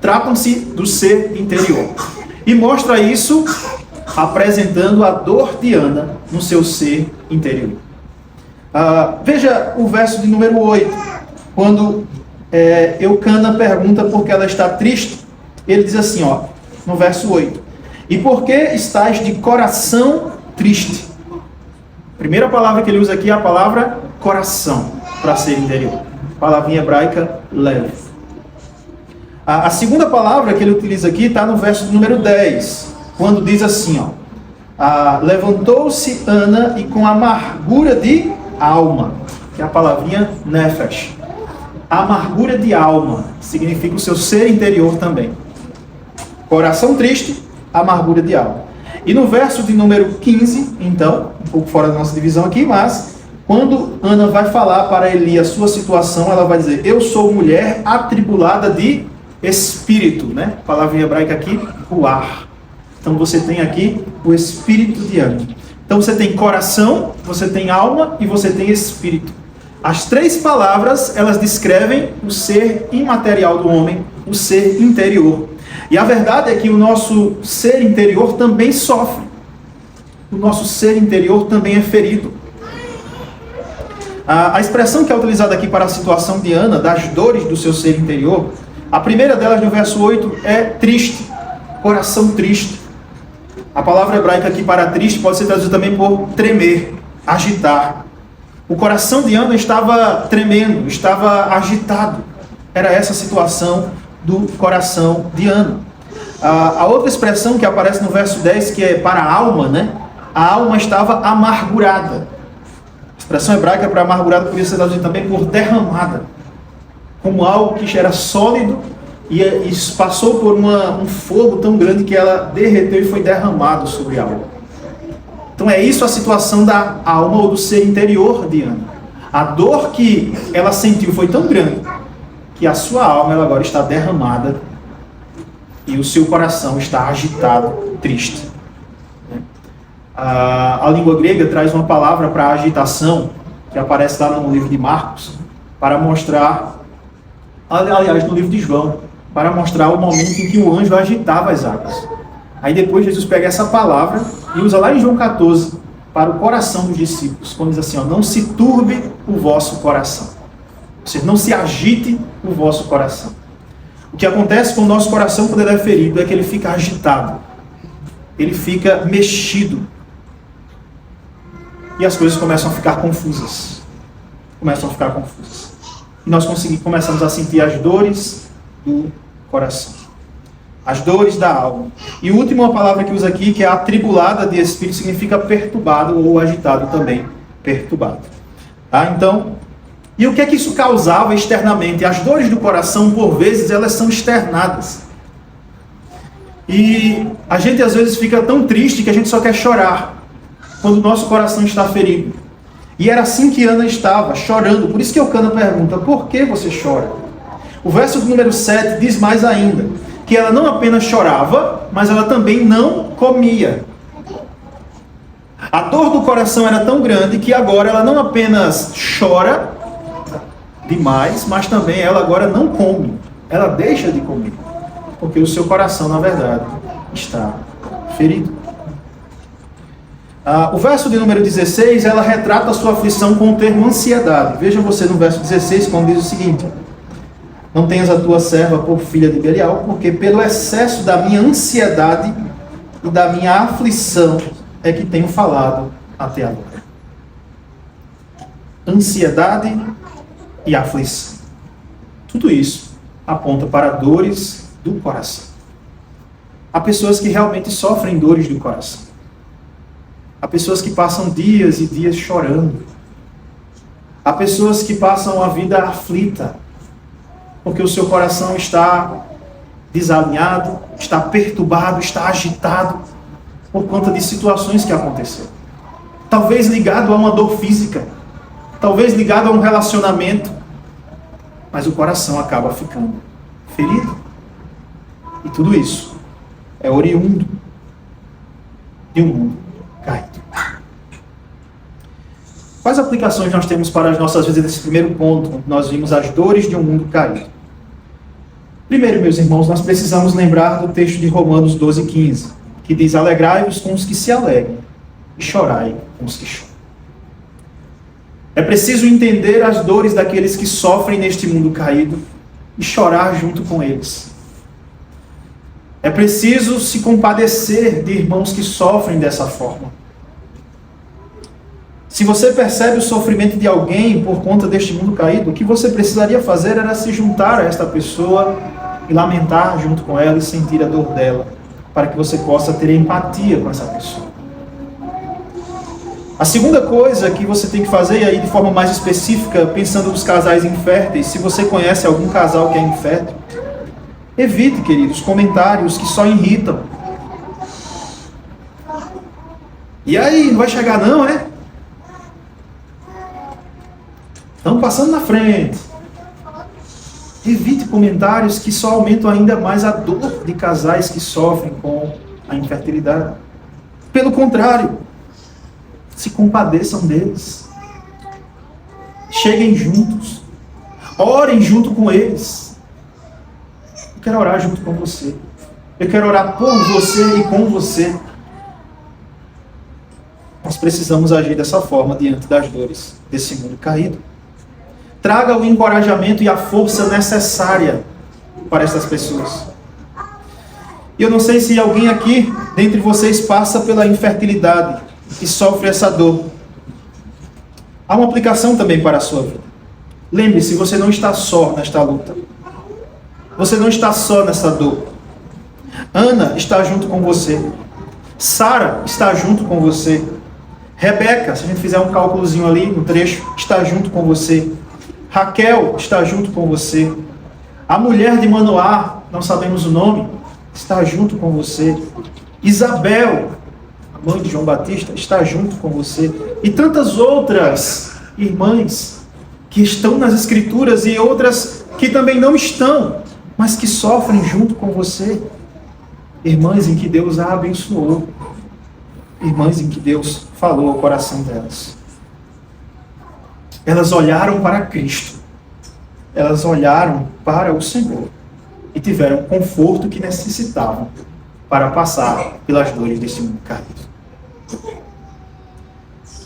Tratam-se do ser interior. E mostra isso apresentando a dor de Ana no seu ser interior. Veja o verso de número 8. Quando Eucana pergunta por que ela está triste, ele diz assim, no verso 8: e por que estás de coração triste? A primeira palavra que ele usa aqui é a palavra coração, para ser interior. Palavrinha hebraica, lev. A segunda palavra que ele utiliza aqui está no verso número 10, quando diz assim, levantou-se Ana e com amargura de alma, que é a palavrinha nefesh. Amargura de alma significa o seu ser interior também. Coração triste, amargura de alma. E no verso de número 15, então, um pouco fora da nossa divisão aqui, mas quando Ana vai falar para Eli a sua situação, ela vai dizer: eu sou mulher atribulada de espírito, né? A palavra em hebraica aqui, ruar. Então você tem aqui o espírito de Ana. Então você tem coração, você tem alma e você tem espírito. As três palavras, elas descrevem o ser imaterial do homem, o ser interior. E a verdade é que o nosso ser interior também sofre. O nosso ser interior também é ferido. A expressão que é utilizada aqui para a situação de Ana, das dores do seu ser interior, a primeira delas no verso 8 é triste, coração triste. A palavra hebraica aqui para triste pode ser traduzida também por tremer, agitar. O coração de Ana estava tremendo, estava agitado. Era essa a situação do coração de Ana. A outra expressão que aparece no verso 10, que é para a alma, né? A alma estava amargurada. A expressão hebraica para amargurada podia ser traduzida também por derramada. Como algo que era sólido e passou por um fogo tão grande que ela derreteu e foi derramado sobre a alma. Então é isso a situação da alma ou do ser interior de Ana. A dor que ela sentiu foi tão grande que a sua alma ela agora está derramada e o seu coração está agitado, triste. A língua grega traz uma palavra para agitação que aparece lá no livro de Marcos para mostrar, aliás, no livro de João, para mostrar o momento em que o anjo agitava as águas. Aí depois Jesus pega essa palavra e usa lá em João 14 para o coração dos discípulos, quando diz assim, ó, não se turbe o vosso coração. Ou seja, não se agite o vosso coração. O que acontece com o nosso coração quando ele é ferido é que ele fica agitado, ele fica mexido e as coisas começam a ficar confusas. E nós começamos a sentir as dores do coração. As dores da alma. E a última palavra que usa aqui, que é atribulada de espírito, significa perturbado ou agitado também. Perturbado. Tá? Então, e o que é que isso causava externamente? As dores do coração, por vezes, elas são externadas. E a gente às vezes fica tão triste que a gente só quer chorar quando o nosso coração está ferido. E era assim que Ana estava, chorando. Por isso que Eucana pergunta, por que você chora? O verso número 7 diz mais ainda, que ela não apenas chorava, mas ela também não comia. A dor do coração era tão grande que agora ela não apenas chora demais, mas também ela agora não come. Ela deixa de comer. Porque o seu coração, na verdade, está ferido. O verso de número 16, ela retrata a sua aflição com o termo ansiedade. Veja você no verso 16, quando diz o seguinte: não tenhas a tua serva por filha de Belial, porque pelo excesso da minha ansiedade e da minha aflição é que tenho falado até agora. Ansiedade e aflição. Tudo isso aponta para dores do coração. Há pessoas que realmente sofrem dores do coração. Há pessoas que passam dias e dias chorando. Há pessoas que passam a vida aflita, porque o seu coração está desalinhado, está perturbado, está agitado, por conta de situações que aconteceram. Talvez ligado a uma dor física, talvez ligado a um relacionamento, mas o coração acaba ficando ferido. E tudo isso é oriundo de um mundo caído. Quais aplicações nós temos para as nossas vidas nesse primeiro ponto, onde nós vimos as dores de um mundo caído? Primeiro, meus irmãos, nós precisamos lembrar do texto de Romanos 12:15, que diz: alegrai-vos com os que se alegram e chorai com os que choram. É preciso entender as dores daqueles que sofrem neste mundo caído e chorar junto com eles. É preciso se compadecer de irmãos que sofrem dessa forma. Se você percebe o sofrimento de alguém por conta deste mundo caído, o que você precisaria fazer era se juntar a esta pessoa e lamentar junto com ela e sentir a dor dela, para que você possa ter empatia com essa pessoa. A segunda coisa que você tem que fazer, e aí de forma mais específica, pensando nos casais inférteis, se você conhece algum casal que é infértil, evite, queridos, comentários que só irritam. E aí, não vai chegar não, é? Estão passando na frente. Evite comentários que só aumentam ainda mais a dor de casais que sofrem com a infertilidade. Pelo contrário, se compadeçam deles. Cheguem juntos. Orem junto com eles. Eu quero orar junto com você. Eu quero orar por você e com você. Nós precisamos agir dessa forma diante das dores desse mundo caído. Traga o encorajamento e a força necessária para essas pessoas. E eu não sei se alguém aqui, dentre vocês, passa pela infertilidade e sofre essa dor. Há uma aplicação também para a sua vida. Lembre-se, você não está só nesta luta. Você não está só nessa dor. Ana está junto com você. Sara está junto com você. Rebeca, se a gente fizer um cálculozinho ali no trecho, está junto com você. Raquel está junto com você. A mulher de Manoá, não sabemos o nome, está junto com você. Isabel, a mãe de João Batista, está junto com você. E tantas outras irmãs que estão nas Escrituras e outras que também não estão, mas que sofrem junto com você. Irmãs em que Deus a abençoou. Irmãs em que Deus falou ao coração delas. Elas olharam para Cristo. Elas olharam para o Senhor. E tiveram o conforto que necessitavam para passar pelas dores desse mundo caído.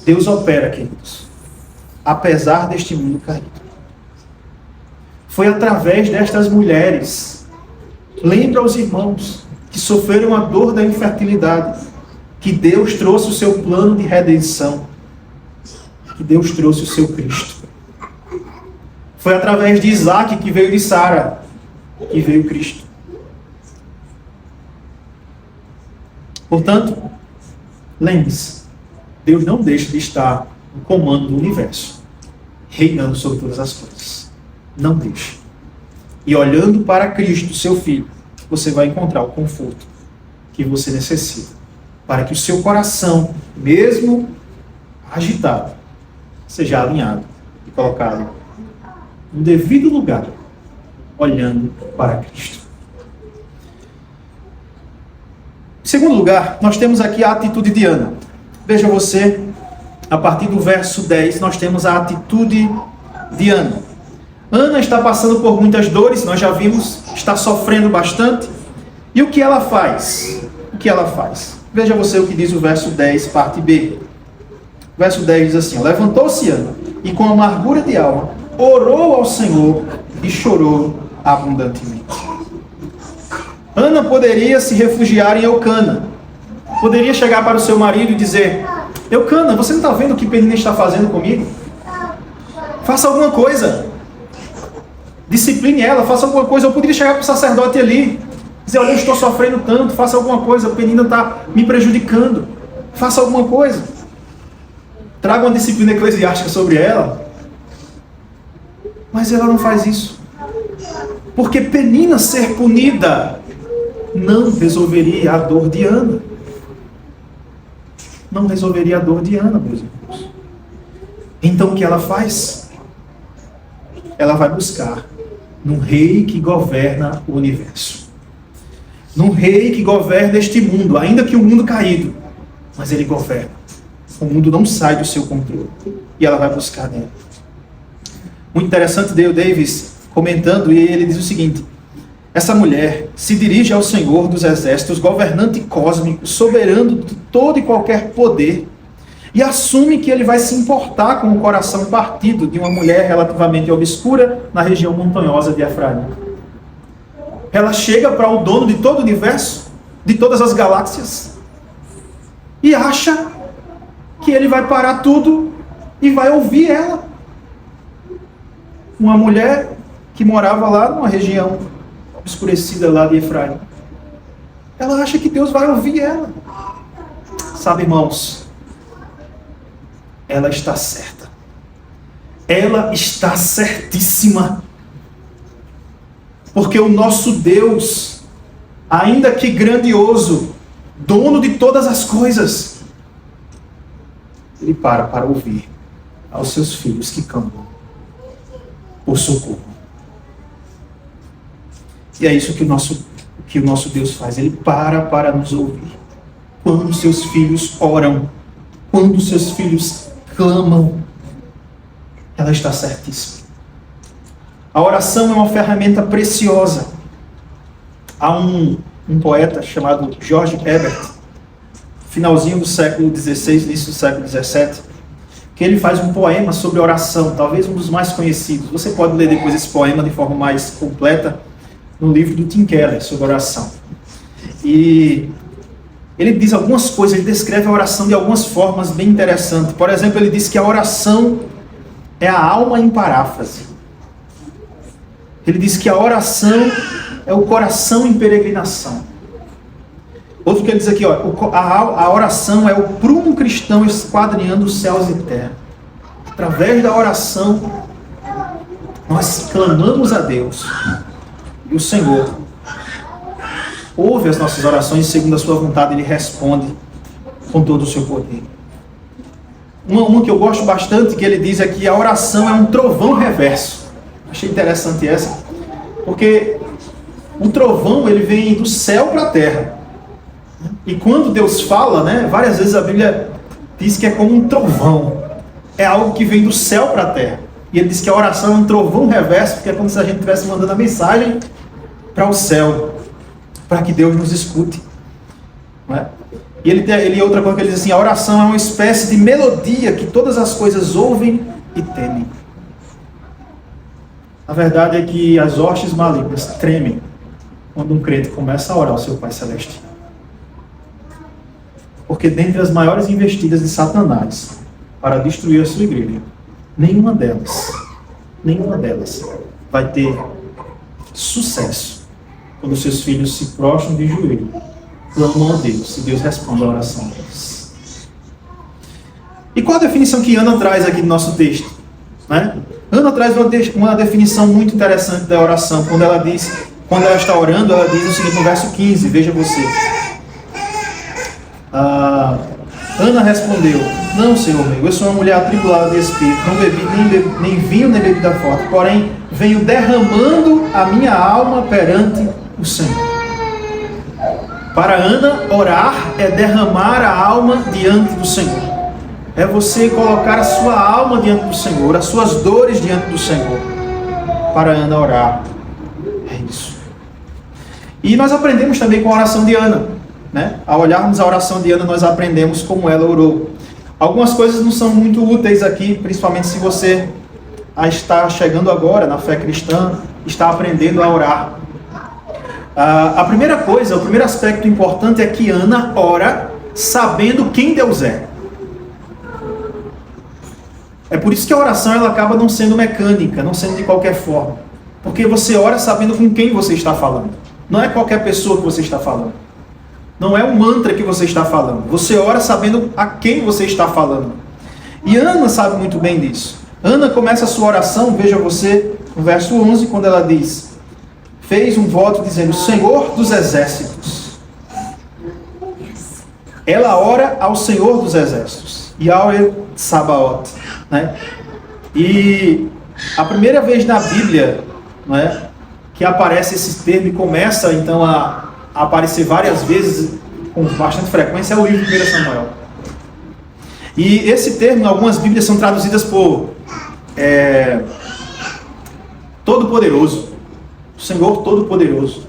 Deus opera, queridos, apesar deste mundo caído. Foi através destas mulheres, lembra aos irmãos que sofreram a dor da infertilidade, que Deus trouxe o seu plano de redenção, que Deus trouxe o seu Cristo. Foi através de Isaac que veio de Sara, que veio Cristo. Portanto, lembre-se, Deus não deixa de estar no comando do universo, reinando sobre todas as coisas. Não deixe. E olhando para Cristo, seu Filho, você vai encontrar o conforto que você necessita, para que o seu coração, mesmo agitado, seja alinhado e colocado no devido lugar, olhando para Cristo. Em segundo lugar, nós temos aqui a atitude de Ana. Veja você, a partir do verso 10, nós temos a atitude de Ana. Ana está passando por muitas dores, nós já vimos, está sofrendo bastante. E o que ela faz? O que ela faz? Veja você o que diz o verso 10, parte B. O verso 10 diz assim: levantou-se Ana, e com amargura de alma, orou ao Senhor e chorou abundantemente. Ana poderia se refugiar em Eucana. Poderia chegar para o seu marido e dizer: Eucana, você não está vendo o que Penina está fazendo comigo? Faça alguma coisa. Discipline ela, faça alguma coisa. Eu poderia chegar para o sacerdote ali, dizer: olha, eu estou sofrendo tanto, faça alguma coisa, Penina está me prejudicando. Faça alguma coisa. Traga uma disciplina eclesiástica sobre ela. Mas ela não faz isso. Porque Penina ser punida não resolveria a dor de Ana. Não resolveria a dor de Ana, meus irmãos. Então o que ela faz? Ela vai buscar num rei que governa o universo. Num rei que governa este mundo, ainda que o mundo caído, mas ele governa. O mundo não sai do seu controle. E ela vai buscar nele. Muito interessante, Dale Davis comentando, e ele diz o seguinte: essa mulher se dirige ao Senhor dos Exércitos, governante cósmico, soberano de todo e qualquer poder, e assume que ele vai se importar com o coração partido de uma mulher relativamente obscura na região montanhosa de Efraim. Ela chega para o dono de todo o universo, de todas as galáxias, e acha que ele vai parar tudo e vai ouvir ela. Uma mulher que morava lá numa região obscurecida lá de Efraim. Ela acha que Deus vai ouvir ela. Sabe, irmãos, ela está certa. Ela está certíssima. Porque o nosso Deus, ainda que grandioso, dono de todas as coisas, ele para ouvir aos seus filhos que clamam por socorro. E é isso que o nosso Deus faz. Ele para nos ouvir. quando seus filhos oram, quando seus filhos clamam. Ela está certíssima. A oração é uma ferramenta preciosa. Há um poeta chamado George Herbert, finalzinho do século XVI, início do século XVII, que ele faz um poema sobre oração, talvez um dos mais conhecidos. Você pode ler depois esse poema de forma mais completa no livro do Tim Keller, sobre oração. E ele diz algumas coisas, ele descreve a oração de algumas formas bem interessantes. Por exemplo, ele diz que a oração é a alma em paráfrase. Ele diz que a oração é o coração em peregrinação. Outro que ele diz aqui, ó, a oração é o prumo cristão esquadrinhando os céus e terra. Através da oração, nós clamamos a Deus. E o Senhor ouve as nossas orações, segundo a sua vontade, Ele responde com todo o seu poder. Uma que eu gosto bastante, que ele diz é que a oração é um trovão reverso. Achei interessante essa, porque o trovão, ele vem do céu para a terra. E quando Deus fala, né, várias vezes a Bíblia diz que é como um trovão. É algo que vem do céu para a terra. E ele diz que a oração é um trovão reverso, porque é como se a gente estivesse mandando a mensagem para o céu, para que Deus nos escute. Não é? E outra coisa que ele diz assim, a oração é uma espécie de melodia que todas as coisas ouvem e temem. A verdade é que as hostes malignas tremem quando um crente começa a orar ao seu Pai Celeste. Porque dentre as maiores investidas de Satanás para destruir a sua igreja, nenhuma delas vai ter sucesso quando seus filhos se prostram de joelho, clamam a Deus, e Deus responde a oração deles. E qual a definição que Ana traz aqui no nosso texto? Né? Ana traz uma definição muito interessante da oração. Quando ela está orando, ela diz o seguinte no verso 15, veja você. Ana respondeu, não, Senhor meu, eu sou uma mulher atribulada de espírito, não bebi nem vinho nem bebida forte, porém venho derramando a minha alma perante o Senhor. Para Ana, orar é derramar a alma diante do Senhor. É você colocar a sua alma diante do Senhor, as suas dores diante do Senhor. Para Ana, orar é isso. E nós aprendemos também com a oração de Ana, né? Ao olharmos a oração de Ana, nós aprendemos como ela orou. Algumas coisas não são muito úteis aqui, principalmente se você está chegando agora na fé cristã, está aprendendo a orar. A primeira coisa, o primeiro aspecto importante é que Ana ora sabendo quem Deus é. É por isso que a oração ela acaba não sendo mecânica, não sendo de qualquer forma. Porque você ora sabendo com quem você está falando. Não é qualquer pessoa que você está falando. Não é um mantra que você está falando. Você ora sabendo a quem você está falando. E Ana sabe muito bem disso. Ana começa a sua oração, veja você, no verso 11, quando ela diz, fez um voto dizendo, Senhor dos Exércitos. Ela ora ao Senhor dos Exércitos. Yahweh Sabaoth. Né? E a primeira vez na Bíblia, não é, que aparece esse termo e começa então a aparecer várias vezes com bastante frequência é o livro de 1 Samuel. E esse termo, algumas Bíblias são traduzidas por Todo-Poderoso, o Senhor Todo-Poderoso.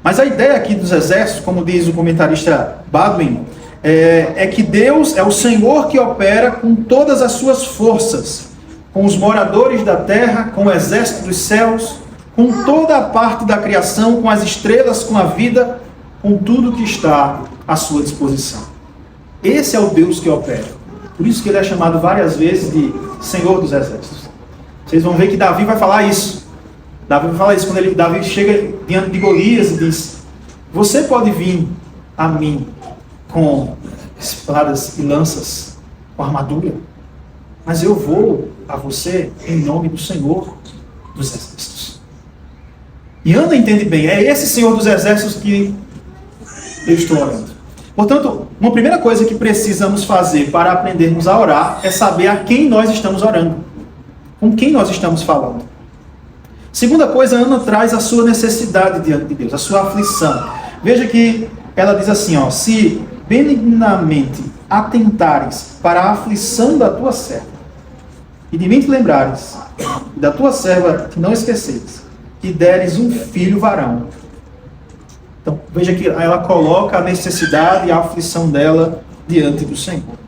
Mas a ideia aqui dos exércitos, como diz o comentarista Baldwin, é que Deus é o Senhor que opera com todas as suas forças, com os moradores da terra, com o exército dos céus, com toda a parte da criação, com as estrelas, com a vida, com tudo que está à sua disposição. Esse é o Deus que opera. Por isso que ele é chamado várias vezes de Senhor dos Exércitos. Vocês vão ver que Davi vai falar isso. Davi vai falar isso quando Davi chega diante de Golias e diz, você pode vir a mim com espadas e lanças, com armadura, mas eu vou a você em nome do Senhor dos Exércitos. E Ana entende bem, é esse Senhor dos Exércitos que eu estou orando. Portanto, uma primeira coisa que precisamos fazer para aprendermos a orar é saber a quem nós estamos orando, com quem nós estamos falando. Segunda coisa, Ana traz a sua necessidade diante de Deus, a sua aflição. Veja que ela diz assim, ó, se benignamente atentares para a aflição da tua serva, e de mim te lembrares, e da tua serva te não esqueceres, e deres um filho varão. Então, veja que ela coloca a necessidade e a aflição dela diante do Senhor.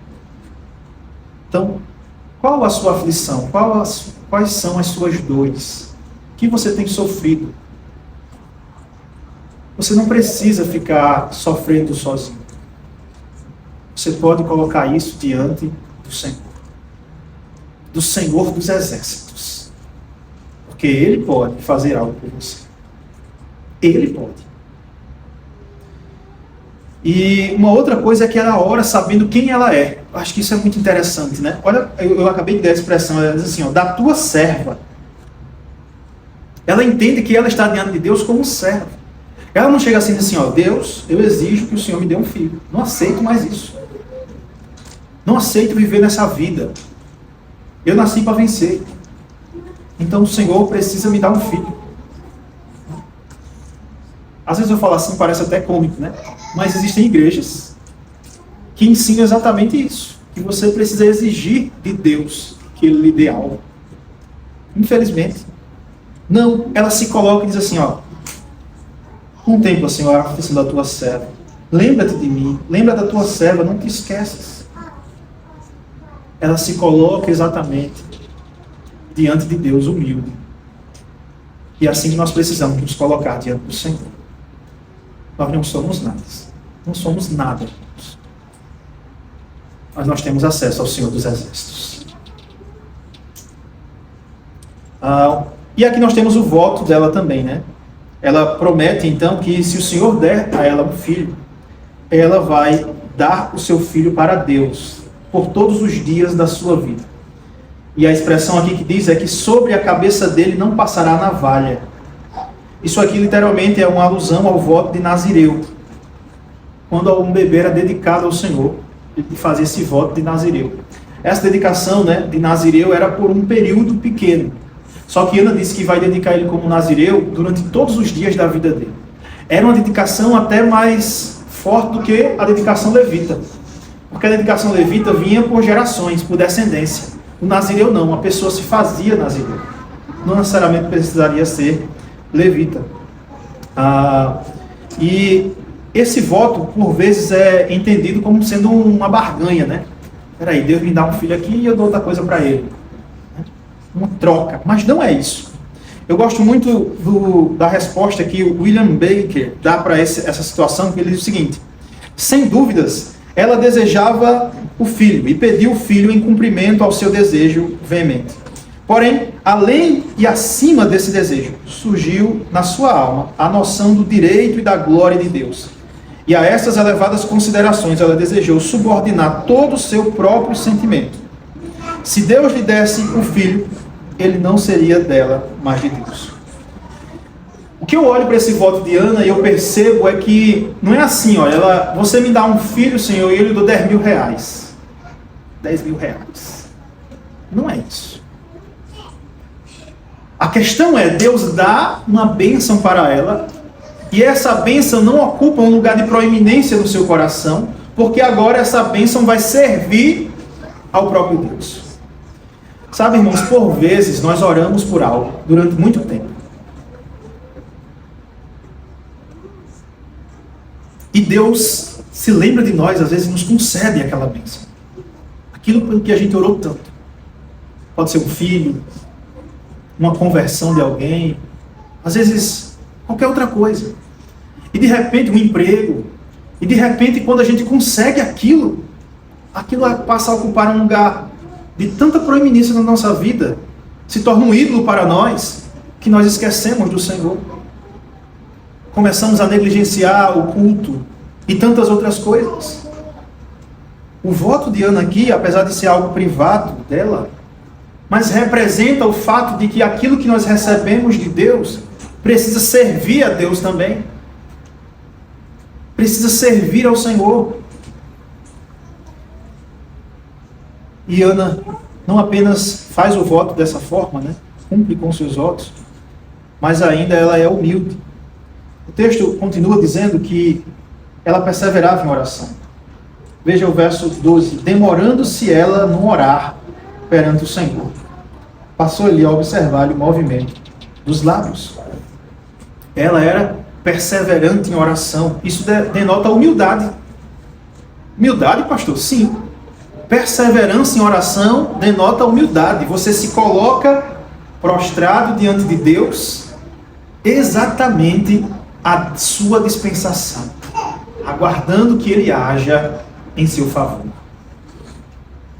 Então, qual a sua aflição? Quais são as suas dores? O que você tem sofrido? Você não precisa ficar sofrendo sozinho. Você pode colocar isso diante do Senhor dos Exércitos. Porque Ele pode fazer algo por você. Ele pode. E uma outra coisa é que ela ora sabendo quem ela é. Acho que isso é muito interessante, né? Olha, eu acabei de dar a expressão, ela diz assim, ó, da tua serva. Ela entende que ela está diante de Deus como serva. Ela não chega assim e diz assim, ó, Deus, eu exijo que o Senhor me dê um filho. Não aceito mais isso. Não aceito viver nessa vida. Eu nasci para vencer. Então o Senhor precisa me dar um filho. Às vezes eu falo assim, parece até cômico, né? Mas existem igrejas que ensinam exatamente isso. Que você precisa exigir de Deus que Ele lhe dê algo. Infelizmente. Não, ela se coloca e diz assim, ó. Contempla, Senhor, a aflição da tua serva. Lembra-te de mim. Lembra da tua serva, não te esqueças. Ela se coloca exatamente diante de Deus humilde. E é assim que nós precisamos nos colocar diante do Senhor. Nós não somos nada. Não somos nada. Mas nós temos acesso ao Senhor dos Exércitos. E aqui nós temos o voto dela também, né? Ela promete, então, que se o Senhor der a ela um filho, ela vai dar o seu filho para Deus, por todos os dias da sua vida. E a expressão aqui que diz é que sobre a cabeça dele não passará navalha. Isso aqui literalmente é uma alusão ao voto de Nazireu. Quando um bebê era dedicado ao Senhor, ele fazia esse voto de Nazireu. Essa dedicação, né, de Nazireu era por um período pequeno. Só que Ana disse que vai dedicar ele como Nazireu durante todos os dias da vida dele. Era uma dedicação até mais forte do que a dedicação levita. Porque a dedicação levita vinha por gerações, por descendência. O Nazireu não, a pessoa se fazia Nazireu. Não necessariamente precisaria ser levita. E esse voto, por vezes, é entendido como sendo uma barganha, né? Peraí, Deus me dá um filho aqui e eu dou outra coisa para ele. Uma troca, mas não é isso. Eu gosto muito da resposta que o William Baker dá para essa situação, que ele diz o seguinte: sem dúvidas, ela desejava o filho e pediu o filho em cumprimento ao seu desejo veemente. Porém, além e acima desse desejo, surgiu na sua alma a noção do direito e da glória de Deus. E a essas elevadas considerações ela desejou subordinar todo o seu próprio sentimento. Se Deus lhe desse um filho, ele não seria dela, mas de Deus. O que eu olho para esse voto de Ana e eu percebo é que não é assim, olha, você me dá um filho, Senhor, e eu lhe dou 10 mil reais. 10 mil reais. Não é isso. A questão é, Deus dá uma bênção para ela, e essa bênção não ocupa um lugar de proeminência no seu coração, porque agora essa bênção vai servir ao próprio Deus. Sabe, irmãos, por vezes nós oramos por algo durante muito tempo. E Deus se lembra de nós, às vezes nos concede aquela bênção. Aquilo pelo que a gente orou tanto. Pode ser um filho, uma conversão de alguém, às vezes qualquer outra coisa. E de repente um emprego, e de repente quando a gente consegue aquilo passa a ocupar um lugar de tanta proeminência na nossa vida, se torna um ídolo para nós, que nós esquecemos do Senhor. Começamos a negligenciar o culto e tantas outras coisas. O voto de Ana aqui, apesar de ser algo privado dela, mas representa o fato de que aquilo que nós recebemos de Deus precisa servir a Deus também. Precisa servir ao Senhor. E Ana não apenas faz o voto dessa forma, né? Cumpre com seus votos, mas ainda ela é humilde. O texto continua dizendo que ela perseverava em oração. Veja o verso 12. Demorando-se ela no orar perante o Senhor. Passou ali a observar o movimento dos lábios. Ela era perseverante em oração. Isso denota humildade. Humildade, pastor? Sim. Perseverança em oração denota humildade. Você se coloca prostrado diante de Deus exatamente à sua dispensação, aguardando que Ele haja em seu favor.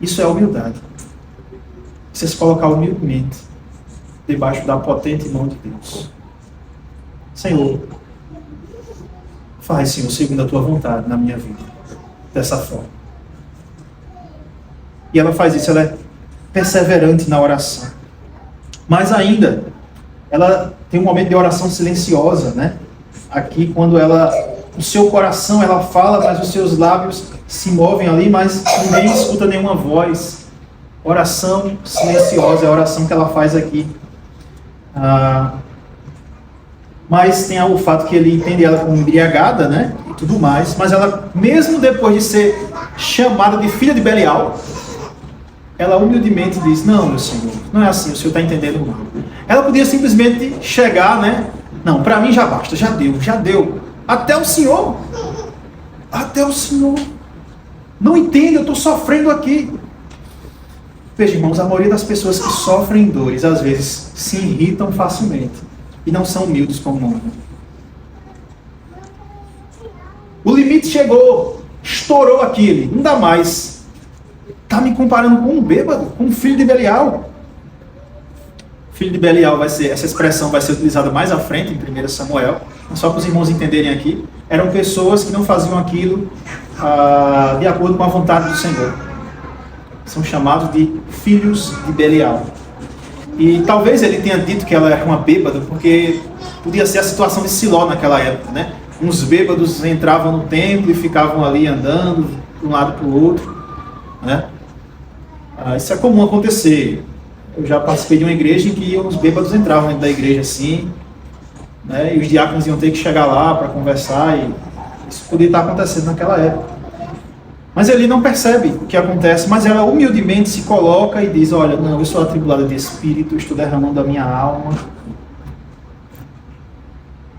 Isso é humildade. Você se colocar humildemente debaixo da potente mão de Deus. Senhor, faz, Senhor, segundo a Tua vontade na minha vida, dessa forma. E ela faz isso, ela é perseverante na oração. Mas ainda, ela tem um momento de oração silenciosa, né? Aqui, quando o seu coração, ela fala, mas os seus lábios se movem ali, mas ninguém escuta nenhuma voz. Oração silenciosa é a oração que ela faz aqui. Mas tem o fato que ele entende ela como embriagada, né? E tudo mais. Mas ela, mesmo depois de ser chamada de filha de Belial, ela humildemente diz: não, meu Senhor, não é assim, o Senhor está entendendo mal. Ela podia simplesmente chegar, né? Não, para mim já basta, já deu. Até o Senhor. Não entende, eu estou sofrendo aqui. Veja, irmãos, a maioria das pessoas que sofrem dores, às vezes, se irritam facilmente e não são humildes como homem. O limite chegou, estourou aquele, não dá mais. Está me comparando com um bêbado, com um filho de Belial. Filho de Belial essa expressão vai ser utilizada mais à frente, em 1 Samuel. Só para os irmãos entenderem aqui, eram pessoas que não faziam aquilo de acordo com a vontade do Senhor. São chamados de filhos de Belial. E talvez ele tenha dito que ela era uma bêbada, porque podia ser a situação de Siló naquela época, né? Uns bêbados entravam no templo e ficavam ali andando de um lado para o outro, né? Isso é comum acontecer. Eu já participei de uma igreja em que os bêbados entravam dentro da igreja assim, né? E os diáconos iam ter que chegar lá para conversar, e isso podia estar acontecendo naquela época. Mas ele não percebe o que acontece, mas ela humildemente se coloca e diz: olha, não, eu sou atribulada de espírito, eu estou derramando a minha alma.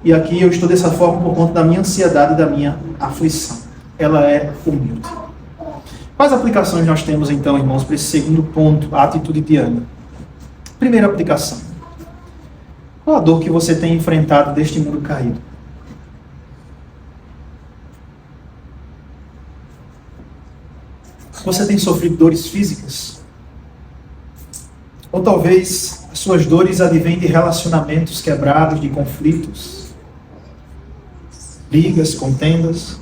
E aqui eu estou dessa forma por conta da minha ansiedade e da minha aflição. Ela é humilde. Quais aplicações nós temos então, irmãos, para esse segundo ponto, a atitude de Ana? Primeira aplicação. Qual a dor que você tem enfrentado deste mundo caído? Você tem sofrido dores físicas? Ou talvez as suas dores advêm de relacionamentos quebrados, de conflitos, brigas, contendas,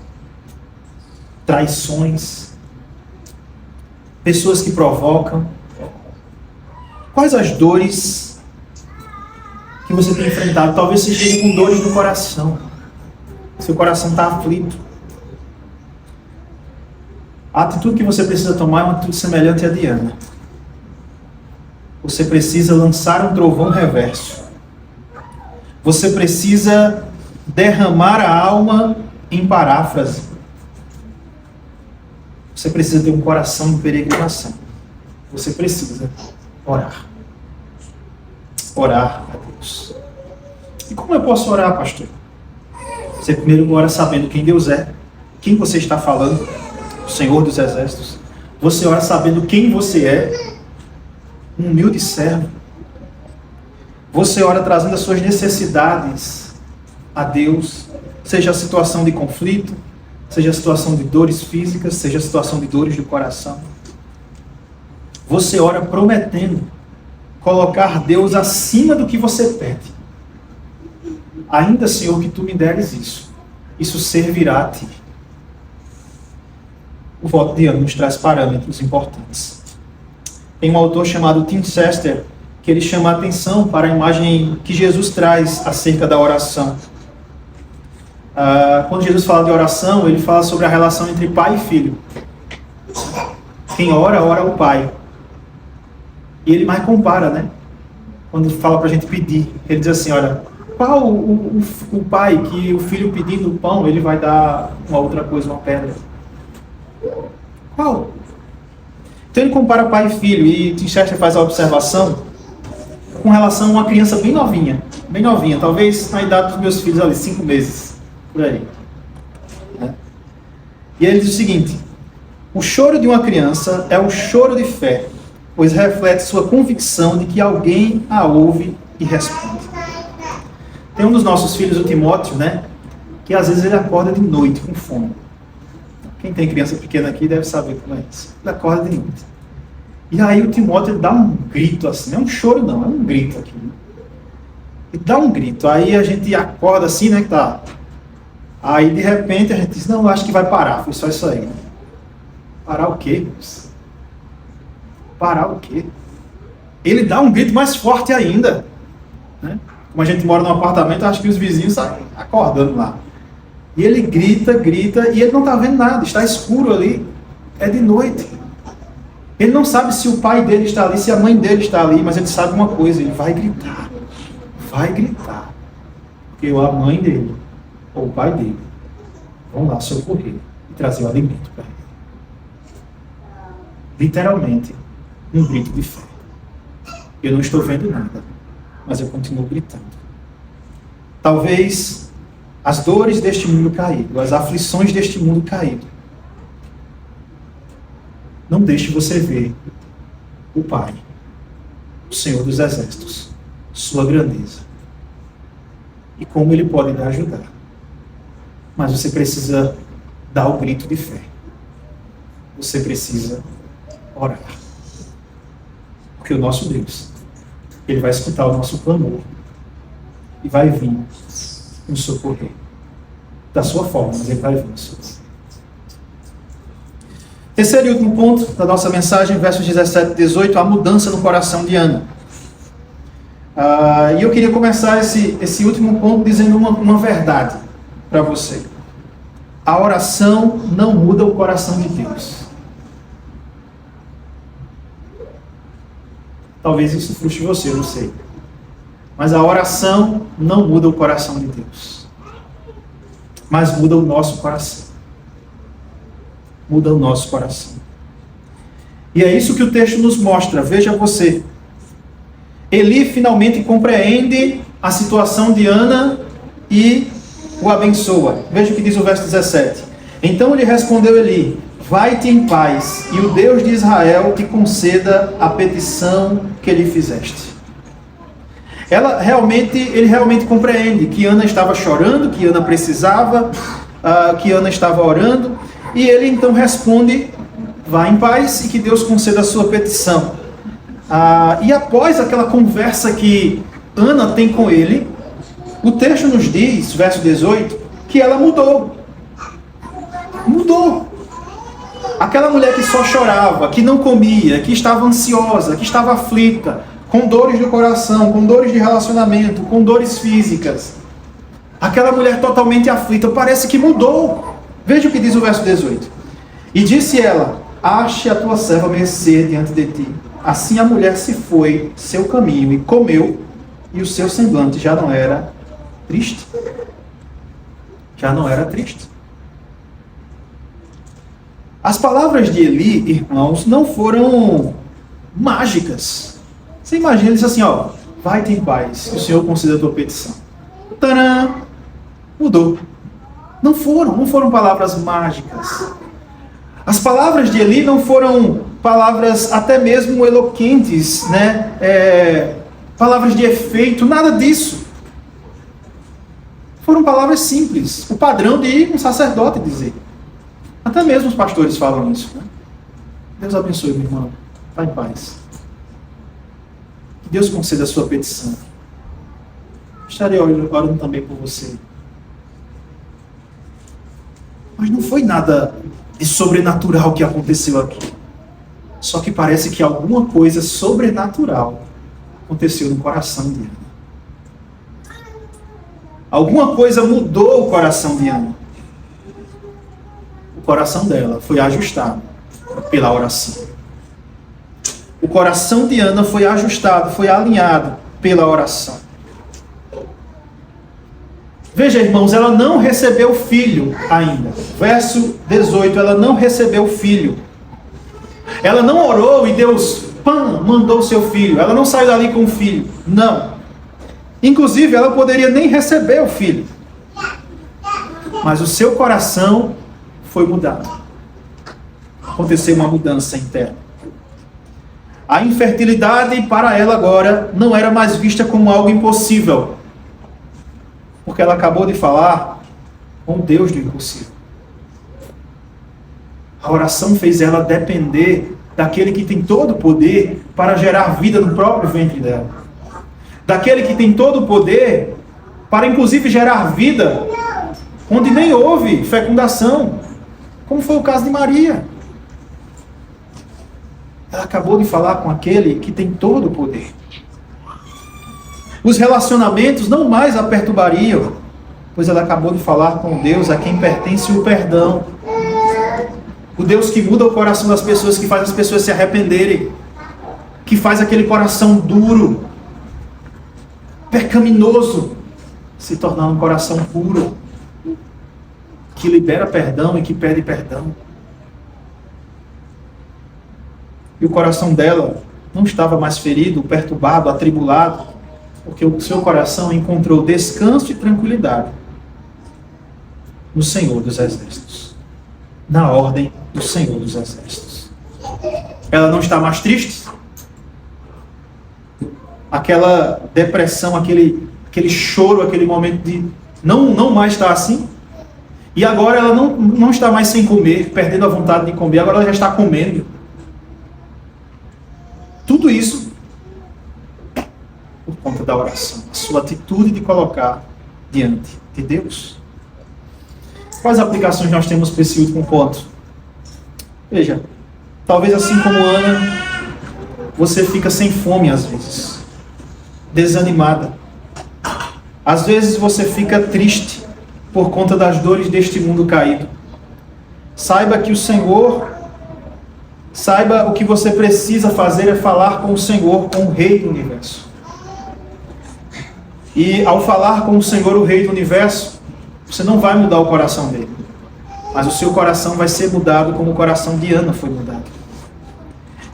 traições, pessoas que provocam. Quais as dores que você tem enfrentado? Talvez você esteja com dores no coração. Seu coração está aflito. A atitude que você precisa tomar é uma atitude semelhante à de Ana. Você precisa lançar um trovão reverso. Você precisa derramar a alma em paráfrase. Você precisa ter um coração em peregrinação. Você precisa orar. Orar a Deus. E como eu posso orar, pastor? Você primeiro ora sabendo quem Deus é, quem você está falando, o Senhor dos Exércitos. Você ora sabendo quem você é, um humilde servo. Você ora trazendo as suas necessidades a Deus, seja a situação de conflito, seja a situação de dores físicas, seja a situação de dores do coração. Você ora prometendo colocar Deus acima do que você pede. Ainda, Senhor, que tu me deres isso servirá a ti. O voto de Ana nos traz parâmetros importantes. Tem um autor chamado Tim Chester, que ele chama a atenção para a imagem que Jesus traz acerca da oração. Quando Jesus fala de oração, ele fala sobre a relação entre pai e filho. Quem ora, ora o pai. E ele mais compara, né? Quando fala para a gente pedir, ele diz assim: olha, qual o pai que o filho pedindo o pão, ele vai dar uma outra coisa, uma pedra? Qual? Então ele compara pai e filho, e Tim Chester faz a observação com relação a uma criança bem novinha, talvez na idade dos meus filhos ali, 5 meses, por aí. E ele diz o seguinte: o choro de uma criança é um choro de fé, pois reflete sua convicção de que alguém a ouve e responde. Tem um dos nossos filhos, o Timóteo, que às vezes ele acorda de noite com fome. Quem tem criança pequena aqui deve saber como é isso. Ele acorda de noite. E aí o Timóteo ele dá um grito assim, não é um choro não, é um grito aqui. Ele dá um grito, aí a gente acorda assim, que tá. Aí de repente a gente diz, não, acho que vai parar, foi só isso aí. Parar o quê? Parar o quê? Ele dá um grito mais forte ainda. Como a gente mora num apartamento, acho que os vizinhos saem acordando lá. E ele grita, e ele não está vendo nada, está escuro ali, é de noite. Ele não sabe se o pai dele está ali, se a mãe dele está ali, mas ele sabe uma coisa, ele vai gritar. Porque a mãe dele, ou o pai dele, vão lá socorrer e trazer o alimento para ele. Literalmente, um grito de fé. Eu não estou vendo nada, mas eu continuo gritando. Talvez as dores deste mundo caído, as aflições deste mundo caído, não deixe você ver o Pai, o Senhor dos Exércitos, sua grandeza e como Ele pode lhe ajudar. Mas você precisa dar o grito de fé. Você precisa orar. Porque o nosso Deus, Ele vai escutar o nosso clamor e vai vir nos socorrer. Da sua forma, mas Ele vai vir nos socorrer. Terceiro e último ponto da nossa mensagem, versos 17 e 18, a mudança no coração de Ana. E eu queria começar esse último ponto dizendo uma verdade para você. A oração não muda o coração de Deus. Talvez isso frustre você, eu não sei. Mas a oração não muda o coração de Deus. Mas muda o nosso coração. Muda o nosso coração. E é isso que o texto nos mostra. Veja você. Eli finalmente compreende a situação de Ana e o abençoa. Veja o que diz o verso 17. Então lhe respondeu Eli: vai-te em paz, e o Deus de Israel te conceda a petição que lhe fizeste. Ele realmente compreende que Ana estava chorando, que Ana precisava, que Ana estava orando, e ele então responde: vá em paz e que Deus conceda a sua petição. E após aquela conversa que Ana tem com ele, o texto nos diz, verso 18, que ela mudou. Mudou. Aquela mulher que só chorava, que não comia, que estava ansiosa, que estava aflita, com dores do coração, com dores de relacionamento, com dores físicas. Aquela mulher totalmente aflita, parece que mudou. Veja o que diz o verso 18. E disse ela: ache a tua serva mercê diante de ti. Assim a mulher se foi seu caminho e comeu, e o seu semblante já não era triste. Já não era triste. As palavras de Eli, irmãos, não foram mágicas. Você imagina, ele disse assim, vai-te em paz, que o Senhor conceda a tua petição. Tadã! Mudou. Não foram palavras mágicas. As palavras de Eli não foram palavras até mesmo eloquentes, palavras de efeito, nada disso. Foram palavras simples, o padrão de um sacerdote dizer. Até mesmo os pastores falam isso. Deus abençoe, meu irmão. Vá em paz. Que Deus conceda a sua petição. Estarei orando também por você. Mas não foi nada de sobrenatural que aconteceu aqui. Só que parece que alguma coisa sobrenatural aconteceu no coração de Ana. Alguma coisa mudou o coração de Ana. O coração dela foi ajustado pela oração. O coração de Ana foi ajustado, foi alinhado pela oração. Veja, irmãos, ela não recebeu filho ainda. Verso 18, ela não recebeu filho. Ela não orou e Deus, mandou seu filho. Ela não saiu dali com o filho. Não. Inclusive, ela poderia nem receber o filho. Mas o seu coração foi mudado. Aconteceu uma mudança interna. A infertilidade para ela agora não era mais vista como algo impossível. Porque ela acabou de falar com o Deus do impossível. A oração fez ela depender daquele que tem todo o poder para gerar vida no próprio ventre dela. Daquele que tem todo o poder para inclusive gerar vida onde nem houve fecundação, como foi o caso de Maria. Ela acabou de falar com aquele que tem todo o poder. Os relacionamentos não mais a perturbariam, pois ela acabou de falar com Deus a quem pertence o perdão. O Deus que muda o coração das pessoas, que faz as pessoas se arrependerem, que faz aquele coração duro, pecaminoso, se tornar um coração puro, que libera perdão e que pede perdão. E o coração dela não estava mais ferido, perturbado, atribulado, porque o seu coração encontrou descanso e tranquilidade no Senhor dos Exércitos, na ordem do Senhor dos Exércitos. Ela não está mais triste. Aquela depressão, aquele choro, aquele momento de não mais está assim. E agora ela não está mais sem comer, perdendo a vontade de comer, agora ela já está comendo. Tudo isso por conta da oração, a sua atitude de colocar diante de Deus. Quais aplicações nós temos para esse último ponto? Veja, talvez assim como Ana, você fica sem fome às vezes, desanimada. Às vezes você fica triste por conta das dores deste mundo caído. Saiba que o Senhor, saiba o que você precisa fazer é falar com o Senhor, com o Rei do Universo. E ao falar com o Senhor, o Rei do Universo, você não vai mudar o coração dele, mas o seu coração vai ser mudado como o coração de Ana foi mudado.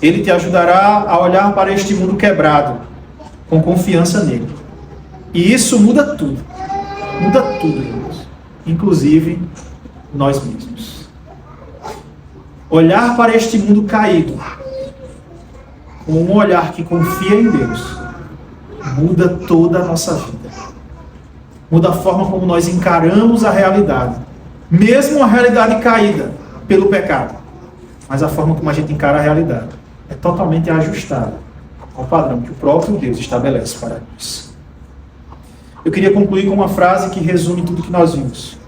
Ele te ajudará a olhar para este mundo quebrado, com confiança nele. E isso muda tudo, irmãos, inclusive nós mesmos. Olhar para este mundo caído, com um olhar que confia em Deus, muda toda a nossa vida. Muda a forma como nós encaramos a realidade. Mesmo a realidade caída pelo pecado. Mas a forma como a gente encara a realidade é totalmente ajustada ao padrão que o próprio Deus estabelece para nós. Eu queria concluir com uma frase que resume tudo que nós vimos.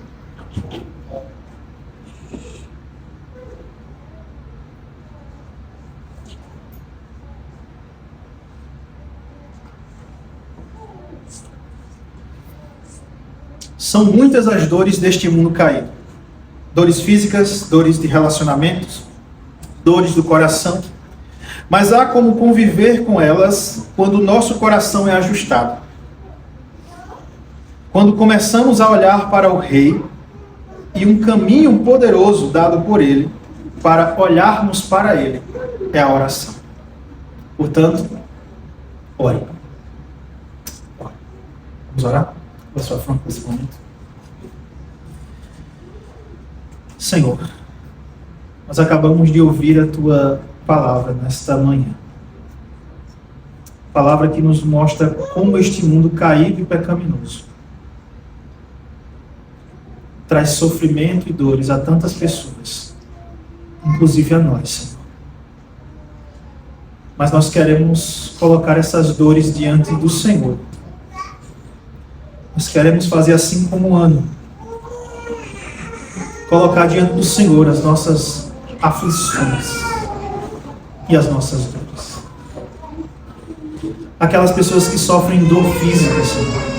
São muitas as dores deste mundo caído. Dores físicas, dores de relacionamentos, dores do coração. Mas há como conviver com elas quando o nosso coração é ajustado. Quando começamos a olhar para o Rei e um caminho poderoso dado por Ele para olharmos para Ele é a oração. Portanto, ore. Vamos orar? Da sua fronte nesse momento. Senhor, nós acabamos de ouvir a Tua palavra nesta manhã. Palavra que nos mostra como este mundo caído e pecaminoso traz sofrimento e dores a tantas pessoas, inclusive a nós, Senhor. Mas nós queremos colocar essas dores diante do Senhor. Nós queremos fazer assim como Ana. Colocar diante do Senhor as nossas aflições e as nossas dores. Aquelas pessoas que sofrem dor física, Senhor.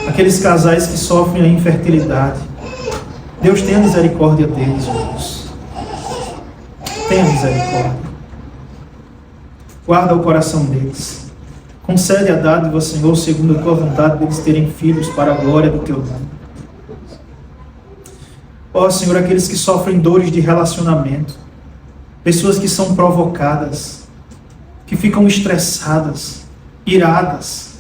Aqueles casais que sofrem a infertilidade. Deus, tenha misericórdia deles, Jesus. Tenha misericórdia. Guarda o coração deles. Concede a dádiva, Senhor, segundo a tua vontade, deles terem filhos para a glória do teu nome. Ó Senhor, aqueles que sofrem dores de relacionamento, pessoas que são provocadas, que ficam estressadas, iradas,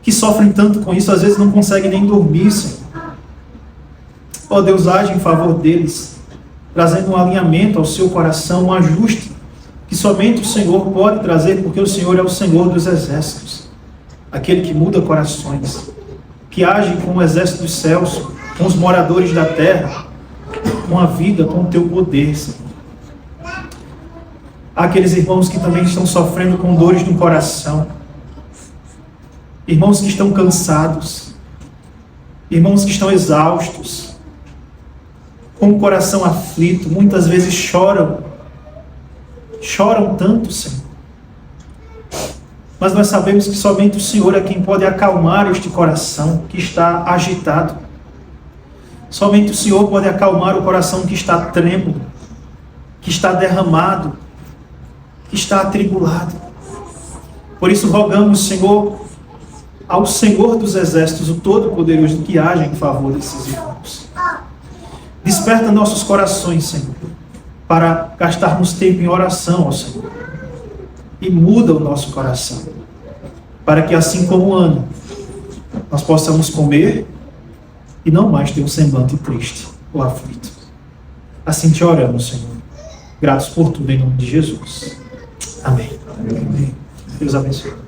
que sofrem tanto com isso, às vezes não conseguem nem dormir, Senhor. Ó Deus, age em favor deles, trazendo um alinhamento ao seu coração, um ajuste, que somente o Senhor pode trazer, porque o Senhor é o Senhor dos exércitos, aquele que muda corações, que age com o exército dos céus, com os moradores da terra, com a vida, com o teu poder, Senhor. Há aqueles irmãos que também estão sofrendo com dores no coração, irmãos que estão cansados, irmãos que estão exaustos, com o coração aflito, muitas vezes choram tanto, Senhor. Mas nós sabemos que somente o Senhor é quem pode acalmar este coração que está agitado. Somente o Senhor pode acalmar o coração que está trêmulo, que está derramado, que está atribulado. Por isso rogamos, Senhor, ao Senhor dos exércitos, o Todo-Poderoso, que haja em favor desses irmãos. Desperta nossos corações, Senhor, para gastarmos tempo em oração ao Senhor. E muda o nosso coração, para que assim como Ana, nós possamos comer e não mais ter um semblante triste ou aflito. Assim te oramos, Senhor. Gratos por tudo em nome de Jesus. Amém. Amém. Deus abençoe.